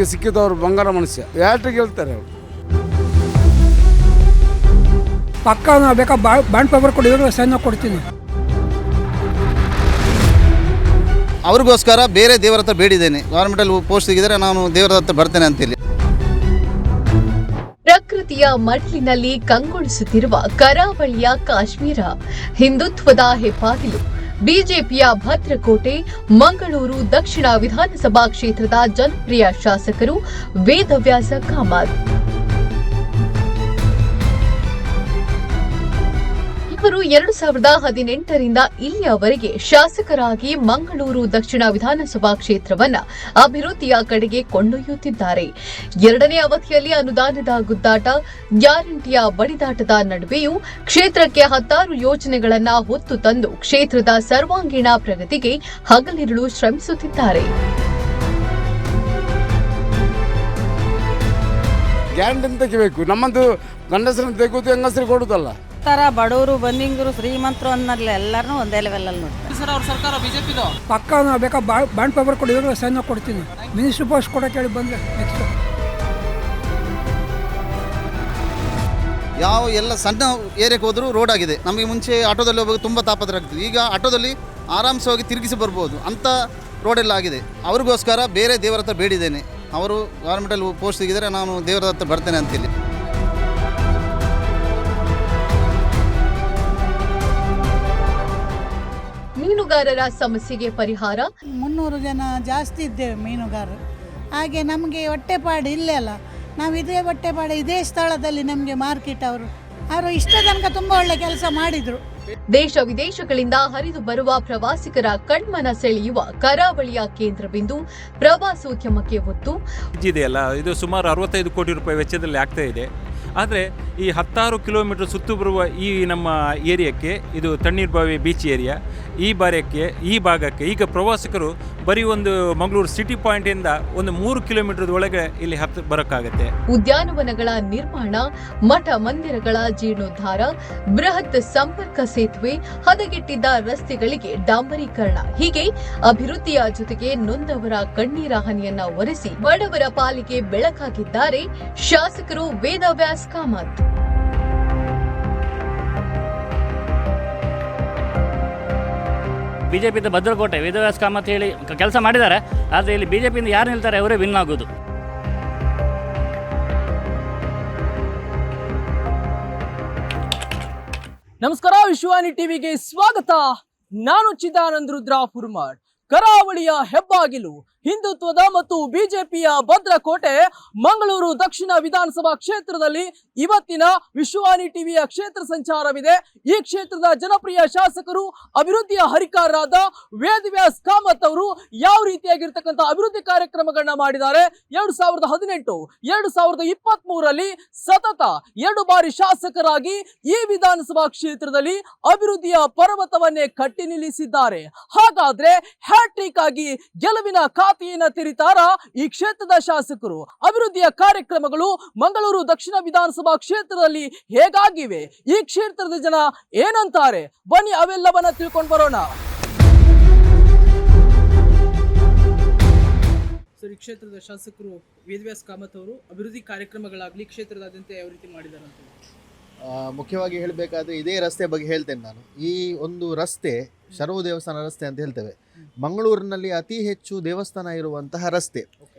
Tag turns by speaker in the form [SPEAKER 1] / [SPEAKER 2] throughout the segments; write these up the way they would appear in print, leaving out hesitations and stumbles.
[SPEAKER 1] ನಮಗೆ ಸಿಕ್ಕಿದವರು ಬಂಗಾರ ಮನುಷ್ಯ ಯಾಟ್ರಿಗೆ ಹೇಳ್ತಾರೆ ಅವರು.
[SPEAKER 2] ಪಕ್ಕ ಬೇಕಾ ಬಾಂಡ್ ಪೇಪರ್ ಕೊಡಿದ್ರು ಸೈನ್ ಕೊಡ್ತೀನಿ.
[SPEAKER 3] ಅವ್ರಿಗೋಸ್ಕರ ಬೇರೆ ದೇವರ ಹತ್ರ ಬೇಡಿದ್ದೇನೆ. ಗೌರ್ಮೆಂಟಲ್ಲಿ ಪೋಸ್ಟ್ ಸಿಗಿದರೆ ನಾನು ದೇವರ ಹತ್ರ ಬರ್ತೇನೆ ಅಂತೇಳಿ.
[SPEAKER 4] ಪ್ರಕೃತಿಯ ಮಡ್ಲಿನಲ್ಲಿ ಕಂಗೊಳಿಸುತ್ತಿರುವ ಕರಾವಳಿಯ ಕಾಶ್ಮೀರ ಹಿಂದುತ್ವದ ಹೆಬ್ಬಾಗಿಲು. ಬಿಜೆಪಿಯ ಭದ್ರಕೋಟೆ ಮಂಗಳೂರು ದಕ್ಷಿಣ ವಿಧಾನಸಭಾ ಕ್ಷೇತ್ರದ ಜನಪ್ರಿಯ ಶಾಸಕರು ವೇದವ್ಯಾಸ ಕಾಮತ್. ಇವರು 2018ರಿಂದ ಇಲ್ಲಿಯವರೆಗೆ ಶಾಸಕರಾಗಿ ಮಂಗಳೂರು ದಕ್ಷಿಣ ವಿಧಾನಸಭಾ ಕ್ಷೇತ್ರವನ್ನ ಅಭಿವೃದ್ಧಿಯ ಕಡೆಗೆ ಕೊಂಡೊಯ್ಯುತ್ತಿದ್ದಾರೆ. ಎರಡನೇ ಅವಧಿಯಲ್ಲಿ ಅನುದಾನದ ಗುದ್ದಾಟ, ಗ್ಯಾರಂಟಿಯ ಬಡಿದಾಟದ ನಡುವೆಯೂ ಕ್ಷೇತ್ರಕ್ಕೆ 10 ಯೋಜನೆಗಳನ್ನ ಹೊತ್ತು ತಂದು ಕ್ಷೇತ್ರದ ಸರ್ವಾಂಗೀಣ ಪ್ರಗತಿಗೆ ಹಗಲಿರುಳು ಶ್ರಮಿಸುತ್ತಿದ್ದಾರೆ.
[SPEAKER 1] ಗ್ಯಾರಂಟಿ ತೆಗಿಬೇಕು. ನಮ್ಮದು ಗಂಡಸರನ್ನು ತೆಗೆದು ಹೆಂಗಸರಿಗೆ ಕೊಡುದಲ್ಲ.
[SPEAKER 5] ತರ ಬಡವರು ಬಂದಿಂಗರು ಶ್ರೀಮಂತರು ಅನ್ನಲ್ಲ ಎಲ್ಲರನ್ನೂ ಒಂದೇ ಲೆವೆಲಲ್ಲಿ ನೋಡ್ತಾರೆ.
[SPEAKER 6] ಸರ್ ಅವ್ರ ಸರ್ಕಾರ ಬಿಜೆಪಿದು
[SPEAKER 2] ಪಕ್ಕ ಬೇಕಾ ಬಾಂಡ್ ಪೇಪರ್ ಕೊಡಿದ್ರು ಸೈನ್ ಕೊಡ್ತೀನಿ. ಮಿನಿಸ್ಟ್ರಿ ಪೋಸ್ಟ್ ಕೊಡೋಕೆ ಹೇಳಿ ಬಂದರೆ ನೆಕ್ಸ್ಟ್
[SPEAKER 3] ಯಾವ ಎಲ್ಲ ಸಣ್ಣ ಏರಿಯಾಕ್ಕೆ ಹೋದರೂ ರೋಡ್ ಆಗಿದೆ. ನಮಗೆ ಮುಂಚೆ ಆಟೋದಲ್ಲಿ ಹೋಗೋದು ತುಂಬ ತಾಪತ್ರ ಆಗ್ತದೆ. ಈಗ ಆಟೋದಲ್ಲಿ ಆರಾಮ್ಸೆ ಹೋಗಿ ತಿರುಗಿಸಿ ಬರ್ಬೋದು ಅಂಥ ರೋಡೆಲ್ಲ ಆಗಿದೆ. ಅವ್ರಿಗೋಸ್ಕರ ಬೇರೆ ದೇವರ ಹತ್ರ ಬೇಡಿದ್ದೇನೆ. ಅವರು ಗೌರ್ಮೆಂಟಲ್ಲಿ ಪೋಸ್ಟ್ ಸಿಗಿದರೆ ನಾನು ದೇವರ ಹತ್ರ ಬರ್ತೇನೆ ಅಂತೇಳಿ.
[SPEAKER 4] ಮೀನುಗಾರರ ಸಮಸ್ಯೆಗೆ ಪರಿಹಾರ.
[SPEAKER 7] 300 ಜನ ಜಾಸ್ತಿ ಇದ್ದೇವೆ ಮೀನುಗಾರರು. ಹಾಗೆ ನಮಗೆ ಹೊಟ್ಟೆಪಾಡು ಇಲ್ಲೇ ಅಲ್ಲ, ನಾವು ಇದೇ ಹೊಟ್ಟೆಪಾಡು ಇದೇ ಸ್ಥಳದಲ್ಲಿ ನಮಗೆ ಮಾರ್ಕೆಟ್ ಅವರು ಇಷ್ಟ ತನಕ ತುಂಬ ಒಳ್ಳೆ ಕೆಲಸ ಮಾಡಿದರು.
[SPEAKER 4] ದೇಶ ವಿದೇಶಗಳಿಂದ ಹರಿದು ಬರುವ ಪ್ರವಾಸಿಗರ ಕಣ್ಮನ ಸೆಳೆಯುವ ಕರಾವಳಿಯ ಕೇಂದ್ರ ಬಿಂದು ಪ್ರವಾಸೋದ್ಯಮಕ್ಕೆ ಒತ್ತು.
[SPEAKER 8] ಇದೆಯಲ್ಲ, ಇದು ಸುಮಾರು 65 ಕೋಟಿ ರೂಪಾಯಿ ವೆಚ್ಚದಲ್ಲಿ ಆಗ್ತಾ ಇದೆ. ಆದರೆ ಈ 16 ಕಿಲೋಮೀಟರ್ ಸುತ್ತು ಬರುವ ಈ ನಮ್ಮ ಏರಿಯಾಕ್ಕೆ, ಇದು ತಣ್ಣೀರ್ಬಾವಿ ಬೀಚ್ ಏರಿಯಾ, ಈ ಭಾಗಕ್ಕೆ ಈಗ ಪ್ರವಾಸಿಗರು ಬರೀ ಒಂದು ಮಂಗಳೂರು ಸಿಟಿ ಪಾಯಿಂಟಿಂದ ಒಂದು 3 ಕಿಲೋಮೀಟರ್ ಒಳಗೆ ಇಲ್ಲಿ ಬರೋಕ್ಕಾಗತ್ತೆ.
[SPEAKER 4] ಉದ್ಯಾನವನಗಳ ನಿರ್ಮಾಣ, ಮಠ ಮಂದಿರಗಳ ಜೀರ್ಣೋದ್ಧಾರ, ಬೃಹತ್ ಸಂಪರ್ಕ ಸೇತುವೆ, ಹದಗೆಟ್ಟಿದ್ದ ರಸ್ತೆಗಳಿಗೆ ಡಾಂಬರೀಕರಣ, ಹೀಗೆ ಅಭಿವೃದ್ಧಿಯ ಜೊತೆಗೆ ನೊಂದವರ ಕಣ್ಣೀರ ಹನಿಯನ್ನ ಒರೆಸಿ ಬಡವರ ಪಾಲಿಗೆ ಬೆಳಕಾಗಿದ್ದಾರೆ ಶಾಸಕರು ವೇದವ್ಯಾಸ ಕಾಮತ್.
[SPEAKER 6] ಬಿಜೆಪಿಯಿಂದ ಭದ್ರಕೋಟೆ ವೇದವ್ಯಾಸ ಕಾಮತ್ ಹೇಳಿ ಕೆಲಸ ಮಾಡಿದ್ದಾರೆ. ಆದರೆ ಇಲ್ಲಿ ಬಿಜೆಪಿಯಿಂದ ಯಾರು ನಿಲ್ತಾರೆ ಅವರೇ ವಿನ್ ಆಗೋದು.
[SPEAKER 9] ನಮಸ್ಕಾರ, ವಿಶ್ವಾನಿ ಟಿವಿಗೆ ಸ್ವಾಗತ. ನಾನು ಚಿದಾನಂದ ರುದ್ರ ಪುರ್ಮಡ್. ಕರಾವಳಿಯ ಹೆಬ್ಬಾಗಿಲು, ಹಿಂದುತ್ವದ ಮತ್ತು ಬಿಜೆಪಿಯ ಭದ್ರಕೋಟೆ ಮಂಗಳೂರು ದಕ್ಷಿಣ ವಿಧಾನಸಭಾ ಕ್ಷೇತ್ರದಲ್ಲಿ ಇವತ್ತಿನ ವಿಶ್ವಾನಿ ಟಿವಿಯ ಕ್ಷೇತ್ರ ಸಂಚಾರವಿದೆ. ಈ ಕ್ಷೇತ್ರದ ಜನಪ್ರಿಯ ಶಾಸಕರು, ಅಭಿವೃದ್ಧಿಯ ಹರಿಕಾರರಾದ ವೇದವ್ಯಾಸ ಕಾಮತ್ ಅವರು ಯಾವ ರೀತಿಯಾಗಿರ್ತಕ್ಕಂಥ ಅಭಿವೃದ್ಧಿ ಕಾರ್ಯಕ್ರಮಗಳನ್ನ ಮಾಡಿದ್ದಾರೆ. 2018, 2023ರಲ್ಲಿ ಸತತ 2 ಬಾರಿ ಶಾಸಕರಾಗಿ ಈ ವಿಧಾನಸಭಾ ಕ್ಷೇತ್ರದಲ್ಲಿ ಅಭಿವೃದ್ಧಿಯ ಪರ್ವತವನ್ನೇ ಕಟ್ಟಿ ನಿಲ್ಲಿಸಿದ್ದಾರೆ. ಹಾಗಾದ್ರೆ ಹ್ಯಾಟ್ರಿಕ್ ಆಗಿ ಗೆಲುವಿನ ಖಾತೆಯನ್ನ ತೆರಿತಾರ ಈ ಕ್ಷೇತ್ರದ ಶಾಸಕರು? ಅಭಿವೃದ್ಧಿಯ ಕಾರ್ಯಕ್ರಮಗಳು ಮಂಗಳೂರು ದಕ್ಷಿಣ ವಿಧಾನಸಭಾ ಕ್ಷೇತ್ರದಲ್ಲಿ ಹೇಗಾಗಿವೆ, ಈ ಕ್ಷೇತ್ರದ ಜನ ಏನಂತಾರೆ, ಬನ್ನಿ ಅವೆಲ್ಲವನ್ನ ತಿಳ್ಕೊಂಡು ಬರೋಣ. ಸರ್, ಈ ಕ್ಷೇತ್ರದ ಶಾಸಕರು ವೇದವ್ಯಾಸ ಕಾಮತ್ ಅವರು ಅಭಿವೃದ್ಧಿ ಕಾರ್ಯಕ್ರಮಗಳಾಗಲಿ ಕ್ಷೇತ್ರದಾದ್ಯಂತ ಯಾವ ರೀತಿ ಮಾಡಿದ್ದಾರೆ ಅಂತ
[SPEAKER 10] ಮುಖ್ಯವಾಗಿ ಹೇಳಬೇಕಾದ್ರೆ ಇದೇ ರಸ್ತೆ ಬಗ್ಗೆ ಹೇಳ್ತೇನೆ ನಾನು. ಈ ಒಂದು ರಸ್ತೆ ಶರವು ದೇವಸ್ಥಾನ ರಸ್ತೆ ಅಂತ ಹೇಳ್ತೇವೆ. ಮಂಗಳೂರಿನಲ್ಲಿ ಅತಿ ಹೆಚ್ಚು ದೇವಸ್ಥಾನ ಇರುವಂತಹ ರಸ್ತೆ.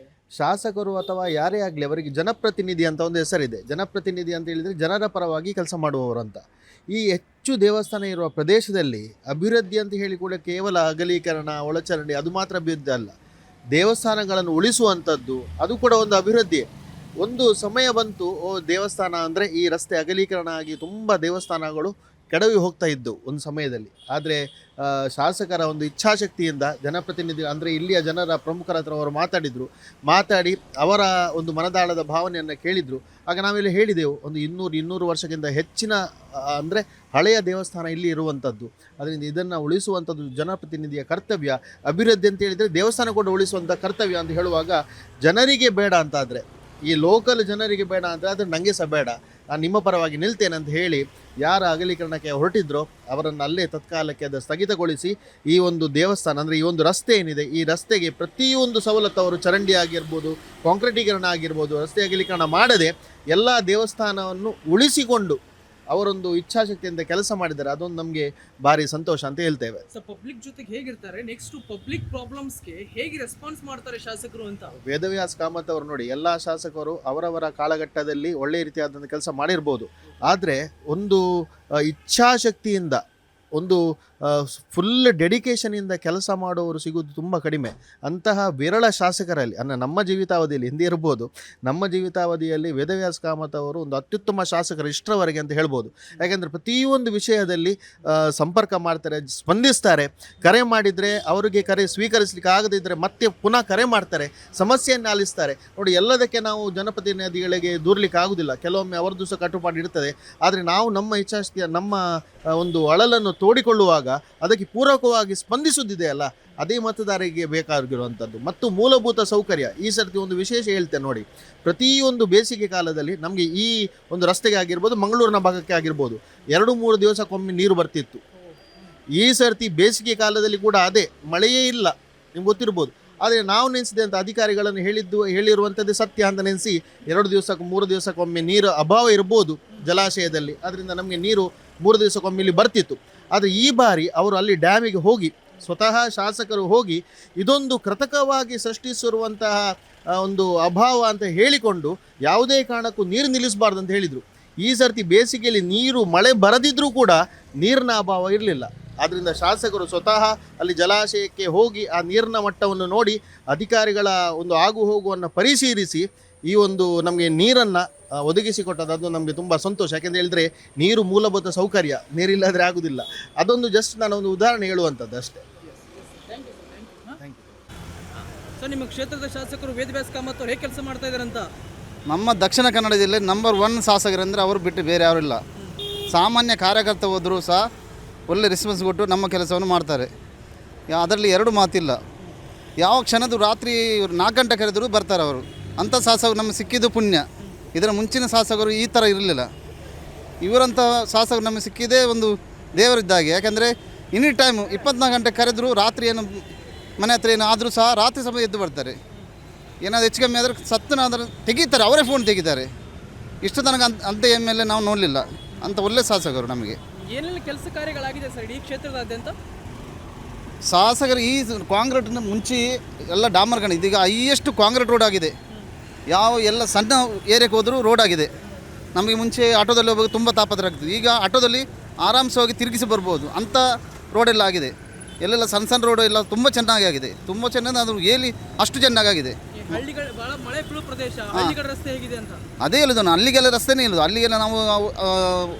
[SPEAKER 10] ಶಾಸಕರು ಅಥವಾ ಯಾರೇ ಆಗಲಿ ಅವರಿಗೆ ಜನಪ್ರತಿನಿಧಿ ಅಂತ ಒಂದು ಹೆಸರಿದೆ. ಜನಪ್ರತಿನಿಧಿ ಅಂತ ಹೇಳಿದರೆ ಜನರ ಪರವಾಗಿ ಕೆಲಸ ಮಾಡುವವರು ಅಂತ. ಈ ಹೆಚ್ಚು ದೇವಸ್ಥಾನ ಇರುವ ಪ್ರದೇಶದಲ್ಲಿ ಅಭಿವೃದ್ಧಿ ಅಂತ ಹೇಳಿ ಕೂಡ ಕೇವಲ ಅಗಲೀಕರಣ, ಒಳಚರಂಡಿ ಅದು ಮಾತ್ರ ಅಭಿವೃದ್ಧಿ ಅಲ್ಲ, ದೇವಸ್ಥಾನಗಳನ್ನು ಉಳಿಸುವಂಥದ್ದು ಅದು ಕೂಡ ಒಂದು ಅಭಿವೃದ್ಧಿ. ಒಂದು ಸಮಯ ಬಂತು, ದೇವಸ್ಥಾನ ಅಂದರೆ ಈ ರಸ್ತೆ ಅಗಲೀಕರಣ ಆಗಿ ತುಂಬ ದೇವಸ್ಥಾನಗಳು ಕೆಡವಿ ಹೋಗ್ತಾ ಇದ್ದು ಒಂದು ಸಮಯದಲ್ಲಿ. ಆದರೆ ಶಾಸಕರ ಒಂದು ಇಚ್ಛಾಶಕ್ತಿಯಿಂದ ಜನಪ್ರತಿನಿಧಿ ಅಂದರೆ ಇಲ್ಲಿಯ ಜನರ ಪ್ರಮುಖರ ಹತ್ರ ಅವರು ಮಾತಾಡಿ ಅವರ ಒಂದು ಮನದಾಳದ ಭಾವನೆಯನ್ನು ಕೇಳಿದರು. ಆಗ ನಾವೆಲ್ಲ ಹೇಳಿದೆವು, ಒಂದು 200 ವರ್ಷಕ್ಕಿಂತ ಹೆಚ್ಚಿನ ಅಂದರೆ ಹಳೆಯ ದೇವಸ್ಥಾನ ಇಲ್ಲಿ ಇರುವಂಥದ್ದು. ಅದರಿಂದ ಇದನ್ನು ಉಳಿಸುವಂಥದ್ದು ಜನಪ್ರತಿನಿಧಿಯ ಕರ್ತವ್ಯ. ಅಭಿವೃದ್ಧಿ ಅಂತ ಹೇಳಿದರೆ ದೇವಸ್ಥಾನ ಕೂಡ ಉಳಿಸುವಂಥ ಕರ್ತವ್ಯ ಅಂತ ಹೇಳುವಾಗ ಜನರಿಗೆ ಬೇಡ ಅಂತಾದರೆ, ಈ ಲೋಕಲ್ ಜನರಿಗೆ ಬೇಡ ಅಂತ ಆದರೆ ನನಗೆ ಸಹ ಬೇಡ, ನಾನು ನಿಮ್ಮ ಪರವಾಗಿ ನಿಲ್ತೇನೆ ಅಂತ ಹೇಳಿ ಯಾರ ಅಗಲೀಕರಣಕ್ಕೆ ಹೊರಟಿದ್ರೋ ಅವರನ್ನು ಅಲ್ಲೇ ತತ್ಕಾಲಕ್ಕೆ ಅದು ಸ್ಥಗಿತಗೊಳಿಸಿ ಈ ಒಂದು ದೇವಸ್ಥಾನ ಅಂದರೆ ಈ ಒಂದು ರಸ್ತೆ ಏನಿದೆ ಈ ರಸ್ತೆಗೆ ಪ್ರತಿಯೊಂದು ಸವಲತ್ತು ಅವರು ಚರಂಡಿ ಆಗಿರ್ಬೋದು, ಕಾಂಕ್ರೀಟೀಕರಣ ಆಗಿರ್ಬೋದು, ರಸ್ತೆ ಅಗಲೀಕರಣ ಮಾಡದೆ ಎಲ್ಲ ದೇವಸ್ಥಾನವನ್ನು ಉಳಿಸಿಕೊಂಡು ಅವರೊಂದು ಇಚ್ಛಾಶಕ್ತಿಯಿಂದ ಕೆಲಸ ಮಾಡಿದ್ದಾರೆ. ಅದೊಂದು ನಮಗೆ ಭಾರಿ ಸಂತೋಷ ಅಂತ ಹೇಳ್ತೇವೆ.
[SPEAKER 9] ಸೊ ಪಬ್ಲಿಕ್ ಜೊತೆಗೆ ಹೇಗಿರ್ತಾರೆ, ನೆಕ್ಸ್ಟ್ ಪಬ್ಲಿಕ್ ಪ್ರಾಬ್ಲಮ್ಸ್ಗೆ ಹೇಗೆ ರೆಸ್ಪಾನ್ಸ್ ಮಾಡ್ತಾರೆ ಶಾಸಕರು ಅಂತ?
[SPEAKER 10] ವೇದವ್ಯಾಸ್ ಕಾಮತ್ ಅವರು ನೋಡಿ, ಎಲ್ಲ ಶಾಸಕರು ಅವರವರ ಕಾಲಘಟ್ಟದಲ್ಲಿ ಒಳ್ಳೆಯ ರೀತಿಯಾದಂಥ ಕೆಲಸ ಮಾಡಿರ್ಬೋದು, ಆದರೆ ಒಂದು ಇಚ್ಛಾಶಕ್ತಿಯಿಂದ ಒಂದು ಫುಲ್ ಡೆಡಿಕೇಶನಿಂದ ಕೆಲಸ ಮಾಡುವವರು ಸಿಗೋದು ತುಂಬ ಕಡಿಮೆ. ಅಂತಹ ವಿರಳ ಶಾಸಕರಲ್ಲಿ ನಮ್ಮ ಜೀವಿತಾವಧಿಯಲ್ಲಿ ಹಿಂದೆ ಇರ್ಬೋದು, ನಮ್ಮ ಜೀವಿತಾವಧಿಯಲ್ಲಿ ವೇದವ್ಯಾಸ್ ಕಾಮತ್ ಅವರು ಒಂದು ಅತ್ಯುತ್ತಮ ಶಾಸಕರು ಇಷ್ಟರವರೆಗೆ ಅಂತ ಹೇಳ್ಬೋದು. ಯಾಕೆಂದರೆ ಪ್ರತಿಯೊಂದು ವಿಷಯದಲ್ಲಿ ಸಂಪರ್ಕ ಮಾಡ್ತಾರೆ, ಸ್ಪಂದಿಸ್ತಾರೆ. ಕರೆ ಮಾಡಿದರೆ ಅವರಿಗೆ ಕರೆ ಸ್ವೀಕರಿಸಲಿಕ್ಕೆ ಆಗದಿದ್ದರೆ ಮತ್ತೆ ಪುನಃ ಕರೆ ಮಾಡ್ತಾರೆ, ಸಮಸ್ಯೆಯನ್ನು ಆಲಿಸ್ತಾರೆ. ನೋಡಿ, ಎಲ್ಲದಕ್ಕೆ ನಾವು ಜನಪ್ರತಿನಿಧಿಗಳಿಗೆ ದೂರಲಿಕ್ಕೆ ಆಗೋದಿಲ್ಲ, ಕೆಲವೊಮ್ಮೆ ಅವರದ್ದು ಸಹ ಕಟ್ಟುಪಾಡು ಇರ್ತದೆ. ಆದರೆ ನಾವು ನಮ್ಮ ಇಚ್ಛಾಶಕ್ತಿಯ ನಮ್ಮ ಒಂದು ಅಳಲನ್ನು ತೋಡಿಕೊಳ್ಳುವಾಗ ಅದಕ್ಕೆ ಪೂರಕವಾಗಿ ಸ್ಪಂದಿಸುತ್ತಿದೆಯಲ್ಲ, ಅದೇ ಮತದಾರರಿಗೆ ಬೇಕಾಗಿರುವಂಥದ್ದು. ಮತ್ತು ಮೂಲಭೂತ ಸೌಕರ್ಯ ಈ ಸರ್ತಿ ಒಂದು ವಿಶೇಷ ಹೇಳ್ತೇನೆ ನೋಡಿ, ಪ್ರತಿಯೊಂದು ಬೇಸಿಗೆ ಕಾಲದಲ್ಲಿ ನಮಗೆ ಈ ಒಂದು ರಸ್ತೆಗೆ ಆಗಿರ್ಬೋದು, ಮಂಗಳೂರಿನ ಭಾಗಕ್ಕೆ ಆಗಿರ್ಬೋದು, 2-3 ದಿವಸಕ್ಕೊಮ್ಮೆ ನೀರು ಬರ್ತಿತ್ತು. ಈ ಸರ್ತಿ ಬೇಸಿಗೆ ಕಾಲದಲ್ಲಿ ಕೂಡ ಅದೇ, ಮಳೆಯೇ ಇಲ್ಲ, ನಿಮ್ಗೆ ಗೊತ್ತಿರ್ಬೋದು. ಆದರೆ ನಾವು ನೆನೆಸಿದಂಥ ಅಧಿಕಾರಿಗಳನ್ನು ಹೇಳಿರುವಂಥದ್ದೇ ಸತ್ಯ ಅಂತ ನೆನೆಸಿ 2 ದಿವಸಕ್ಕೆ 3 ದಿವಸಕ್ಕೊಮ್ಮೆ ನೀರು ಅಭಾವ ಇರ್ಬೋದು ಜಲಾಶಯದಲ್ಲಿ, ಅದರಿಂದ ನಮಗೆ ನೀರು 3 ದಿವಸಕ್ಕೊಮ್ಮೆ ಇಲ್ಲಿ ಬರ್ತಿತ್ತು. ಆದರೆ ಈ ಬಾರಿ ಅವರು ಅಲ್ಲಿ ಡ್ಯಾಮಿಗೆ ಹೋಗಿ ಸ್ವತಃ ಶಾಸಕರು ಹೋಗಿ ಇದೊಂದು ಕೃತಕವಾಗಿ ಸೃಷ್ಟಿಸಿರುವಂತಹ ಒಂದು ಅಭಾವ ಅಂತ ಹೇಳಿಕೊಂಡು ಯಾವುದೇ ಕಾರಣಕ್ಕೂ ನೀರು ನಿಲ್ಲಿಸಬಾರ್ದು ಅಂತ ಹೇಳಿದರು. ಈ ಸರ್ತಿ ಬೇಸಿಗೆಯಲ್ಲಿ ನೀರು ಮಳೆ ಬರದಿದ್ದರೂ ಕೂಡ ನೀರಿನ ಅಭಾವ ಇರಲಿಲ್ಲ. ಆದ್ದರಿಂದ ಶಾಸಕರು ಸ್ವತಃ ಅಲ್ಲಿ ಜಲಾಶಯಕ್ಕೆ ಹೋಗಿ ಆ ನೀರಿನ ಮಟ್ಟವನ್ನು ನೋಡಿ ಅಧಿಕಾರಿಗಳ ಒಂದು ಆಗು ಹೋಗುವನ್ನು ಪರಿಶೀಲಿಸಿ ಈ ಒಂದು ನಮಗೆ ನೀರನ್ನು ಒದಗಿಸಿಕೊಟ್ಟದ್ದು ಅದು ನಮಗೆ ತುಂಬ ಸಂತೋಷ. ಯಾಕೆಂದರೆ ಹೇಳಿದ್ರೆ ನೀರು ಮೂಲಭೂತ ಸೌಕರ್ಯ, ನೀರಿಲ್ಲದ್ರೆ ಆಗೋದಿಲ್ಲ. ಅದೊಂದು ಜಸ್ಟ್ ನಾನು ಒಂದು ಉದಾಹರಣೆ ಹೇಳುವಂಥದ್ದು ಅಷ್ಟೇ.
[SPEAKER 9] ಸೊ ನಿಮ್ಮ ಕ್ಷೇತ್ರದ ಶಾಸಕರು ವೇದವ್ಯಾಸ್ ಕಾಮತ್ ಅವರು ಹೇಗೆ ಕೆಲಸ ಮಾಡ್ತಾ ಇದ್ದಾರೆ ಅಂತ?
[SPEAKER 3] ನಮ್ಮ ದಕ್ಷಿಣ ಕನ್ನಡ ಜಿಲ್ಲೆ ನಂಬರ್ 1 ಶಾಸಕರಂದರೆ ಅವರು ಬಿಟ್ಟು ಬೇರೆ ಯಾರಿಲ್ಲ. ಸಾಮಾನ್ಯ ಕಾರ್ಯಕರ್ತ ಹೋದರೂ ಸಹ ಒಳ್ಳೆ ರೆಸ್ಪಾನ್ಸ್ ಕೊಟ್ಟು ನಮ್ಮ ಕೆಲಸವನ್ನು ಮಾಡ್ತಾರೆ. ಅದರಲ್ಲಿ 2 ಮಾತಿಲ್ಲ. ಯಾವ ಕ್ಷಣದ ರಾತ್ರಿ 4 ಗಂಟೆ ಕರೆದರೂ ಬರ್ತಾರೆ ಅವರು. ಅಂಥ ಶಾಸಕರು ನಮಗೆ ಸಿಕ್ಕಿದ್ದು ಪುಣ್ಯ. ಇದರ ಮುಂಚಿನ ಶಾಸಕರು ಈ ಥರ ಇರಲಿಲ್ಲ. ಇವರಂಥ ಶಾಸಕರು ನಮಗೆ ಸಿಕ್ಕಿದೇ ಒಂದು ದೇವರಿದ್ದಾಗೆ. ಯಾಕೆಂದರೆ ಎನಿ ಟೈಮು 24 ಗಂಟೆ ಕರೆದರೂ ರಾತ್ರಿ ಏನು ಮನೆ ಹತ್ರ ಏನು ಆದರೂ ಸಹ ರಾತ್ರಿ ಸಮಯ ಎದ್ದು ಬರ್ತಾರೆ. ಏನಾದರೂ ಹೆಚ್ಚು ಕಮ್ಮಿ ಆದರೆ ಸತ್ತನಾದರೂ ತೆಗಿತಾರೆ, ಅವರೇ ಫೋನ್ ತೆಗಿತಾರೆ. ಇಷ್ಟು ತನಕ ಅಂಥ ಎಮ್ ಎಲ್ ಎ ನಾವು ನೋಡಲಿಲ್ಲ. ಅಂಥ ಒಳ್ಳೆ ಶಾಸಕರು ನಮಗೆ.
[SPEAKER 9] ಏನೆಲ್ಲ ಕೆಲಸ ಕಾರ್ಯಗಳಾಗಿದೆ ಸರ್ ಈ ಕ್ಷೇತ್ರದಾದ್ಯಂತ?
[SPEAKER 3] ಶಾಸಕರು ಈ ಕಾಂಕ್ರೀಟ್ನ ಮುಂಚೆ ಎಲ್ಲ ಡಾಮರ್ಗಣ, ಇದೀಗ ಹೈಯೆಸ್ಟ್ ಕಾಂಕ್ರೀಟ್ ರೋಡ್ ಆಗಿದೆ. ಎಲ್ಲ ಸಣ್ಣ ಏರಿಯಾಕ್ಕೆ ಹೋದರೂ ರೋಡ್ ಆಗಿದೆ. ನಮಗೆ ಮುಂಚೆ ಆಟೋದಲ್ಲಿ ಹೋಗೋದು ತುಂಬ ತಾಪತ್ರ ಆಗ್ತದೆ. ಈಗ ಆಟೋದಲ್ಲಿ ಆರಾಮ್ಸೆ ಹೋಗಿ ತಿರುಗಿಸಿ ಬರ್ಬೋದು, ಅಂಥ ರೋಡೆಲ್ಲ ಆಗಿದೆ. ಎಲ್ಲೆಲ್ಲ ಸಣ್ಣ ರೋಡ್ ಎಲ್ಲ ತುಂಬ ಚೆನ್ನಾಗಿ ಆಗಿದೆ. ತುಂಬ ಚೆನ್ನಾಗಿ, ಅದು ಹೇಳಿ ಅಷ್ಟು ಚೆನ್ನಾಗಾಗಿದೆ.
[SPEAKER 9] ಹಳ್ಳಿಗಳು ಭಾಳ ಮಳೆ ಬೀಳೋ ಪ್ರದೇಶ, ಹಳ್ಳಿಗಳ ರಸ್ತೆ ಹೇಗಿದೆ ಅಂತ
[SPEAKER 3] ಅದೇ ಹೇಳೋದು ನಾನು. ಅಲ್ಲಿಗೆಲ್ಲ ರಸ್ತೆನೇ ಇಲ್ಲದು. ಅಲ್ಲಿಗೆಲ್ಲ ನಾವು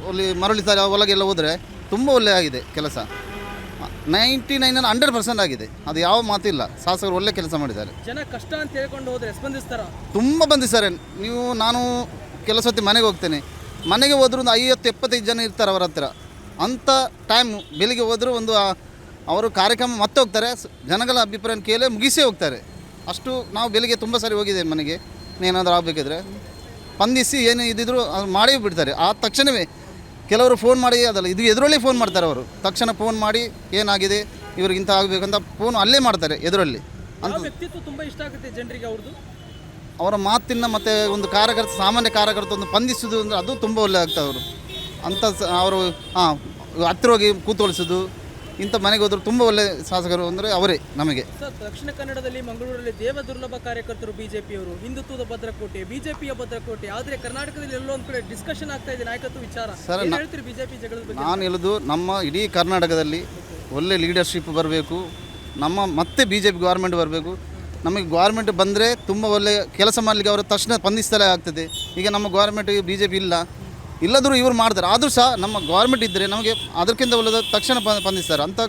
[SPEAKER 3] ಅಲ್ಲಿ ಮರಳಿ ಒಳಗೆಲ್ಲ ಹೋದರೆ ತುಂಬ ಒಳ್ಳೆ ಆಗಿದೆ ಕೆಲಸ. 99 100% ಆಗಿದೆ. ಅದು ಯಾವ ಮಾತಿಲ್ಲ. ಶಾಸಕರು ಒಳ್ಳೆ ಕೆಲಸ ಮಾಡಿದ್ದಾರೆ.
[SPEAKER 9] ಜನ ಕಷ್ಟ ಅಂತ ಹೇಳ್ಕೊಂಡು ಹೋದರೆ ಸ್ಪಂದಿಸ್ತಾರ?
[SPEAKER 3] ತುಂಬ ಬಂದಿದ್ದಾರೆ. ನಾನು ಕೆಲಸ ಹೊತ್ತಿ ಮನೆಗೆ ಹೋಗ್ತೇನೆ. ಮನೆಗೆ ಹೋದರೂ ಒಂದು 50-75 ಜನ ಇರ್ತಾರೆ ಅವರ ಹತ್ರ. ಅಂಥ ಟೈಮು ಬೆಳಿಗ್ಗೆ ಹೋದರೂ ಒಂದು ಅವರು ಕಾರ್ಯಕ್ರಮ ಮತ್ತೆ ಹೋಗ್ತಾರೆ, ಜನಗಳ ಅಭಿಪ್ರಾಯ ಕೇಳಿ ಮುಗಿಸೇ ಹೋಗ್ತಾರೆ. ಅಷ್ಟು ನಾವು ಬೆಳಿಗ್ಗೆ ತುಂಬ ಸಾರಿ ಹೋಗಿದ್ದೇವೆ ಮನೆಗೆ. ಏನಾದರೂ ಆಗಬೇಕಿದ್ರೆ ಸ್ಪಂದಿಸಿ ಏನು ಇದ್ದಿದ್ರು ಅದು ಮಾಡೇ ಬಿಡ್ತಾರೆ. ಆ ತಕ್ಷಣವೇ ಕೆಲವರು ಫೋನ್ ಮಾಡಿ, ಅದಲ್ಲ ಇದು ಎದುರಲ್ಲಿ ಫೋನ್ ಮಾಡ್ತಾರೆ ಅವರು. ತಕ್ಷಣ ಫೋನ್ ಮಾಡಿ ಏನಾಗಿದೆ ಇವ್ರಿಗೆ ಇಂಥ ಆಗಬೇಕಂತ ಫೋನ್ ಅಲ್ಲೇ ಮಾಡ್ತಾರೆ ಎದುರಲ್ಲಿ.
[SPEAKER 9] ಅಂತ ವ್ಯಕ್ತಿತ್ವ ತುಂಬ ಇಷ್ಟ ಆಗುತ್ತೆ ಜನರಿಗೆ ಅವ್ರದ್ದು.
[SPEAKER 3] ಅವರ ಮಾತಿನ ಮತ್ತು ಒಂದು ಕಾರ್ಯಕರ್ತ, ಸಾಮಾನ್ಯ ಕಾರ್ಯಕರ್ತ ಒಂದು ಸ್ಪಂದಿಸೋದು ಅಂದರೆ ಅದು ತುಂಬ ಒಳ್ಳೆ ಆಗ್ತದೆ. ಅವರು ಅಂಥ ಅವರು ಹತ್ತಿರ ಹೋಗಿ ಕೂತ್ಕೊಳಿಸೋದು, ಇಂಥ ಮನೆಗೆ ಹೋದ್ರು ತುಂಬ ಒಳ್ಳೆ ಶಾಸಕರು ಅಂದರೆ ಅವರೇ ನಮಗೆ.
[SPEAKER 9] ಸರ್, ದಕ್ಷಿಣ ಕನ್ನಡದಲ್ಲಿ ಮಂಗಳೂರಲ್ಲಿ ದೇವ ದುರ್ಲಭ ಕಾರ್ಯಕರ್ತರು ಬಿಜೆಪಿಯವರು, ಹಿಂದುತ್ವದ ಭದ್ರಕೋಟೆ, ಬಿಜೆಪಿಯ ಭದ್ರಕೋಟೆ. ಆದರೆ ಕರ್ನಾಟಕದಲ್ಲಿ ಎಲ್ಲೋ ಒಂದು ಕಡೆ ಡಿಸ್ಕಷನ್ ಆಗ್ತಾ ಇದೆ ನಾಯಕತ್ವ ವಿಚಾರ. ಸರ್, ಹೇಳ್ತೀರಿ ಬಿಜೆಪಿ ಜಗಳದ ಬಗ್ಗೆ?
[SPEAKER 3] ನಾನು ಹೇಳೋದು, ನಮ್ಮ ಇಡೀ ಕರ್ನಾಟಕದಲ್ಲಿ ಒಳ್ಳೆ ಲೀಡರ್ಶಿಪ್ ಬರಬೇಕು. ಮತ್ತೆ ಬಿಜೆಪಿ ಗೌರ್ಮೆಂಟ್ ಬರಬೇಕು. ನಮಗೆ ಗೌರ್ಮೆಂಟ್ ಬಂದರೆ ತುಂಬ ಒಳ್ಳೆ ಕೆಲಸ ಮಾಡಲಿಕ್ಕೆ ಅವರು ತಕ್ಷಣ ಸ್ಪಂದಿಸ್ತಲೇ ಆಗ್ತದೆ. ಈಗ ನಮ್ಮ ಗೌರ್ಮೆಂಟ್ ಬಿಜೆಪಿ ಇಲ್ಲದರೂ ಇವರು ಮಾಡ್ತಾರೆ. ಆದರೂ ಸಹ ನಮ್ಮ ಗೌರ್ಮೆಂಟ್ ಇದ್ದರೆ ನಮಗೆ ಅದಕ್ಕಿಂತ ಒಳ್ಳೆದ ತಕ್ಷಣ ಸ್ಪಂದಿಸ್ತಾರೆ. ಅಂತ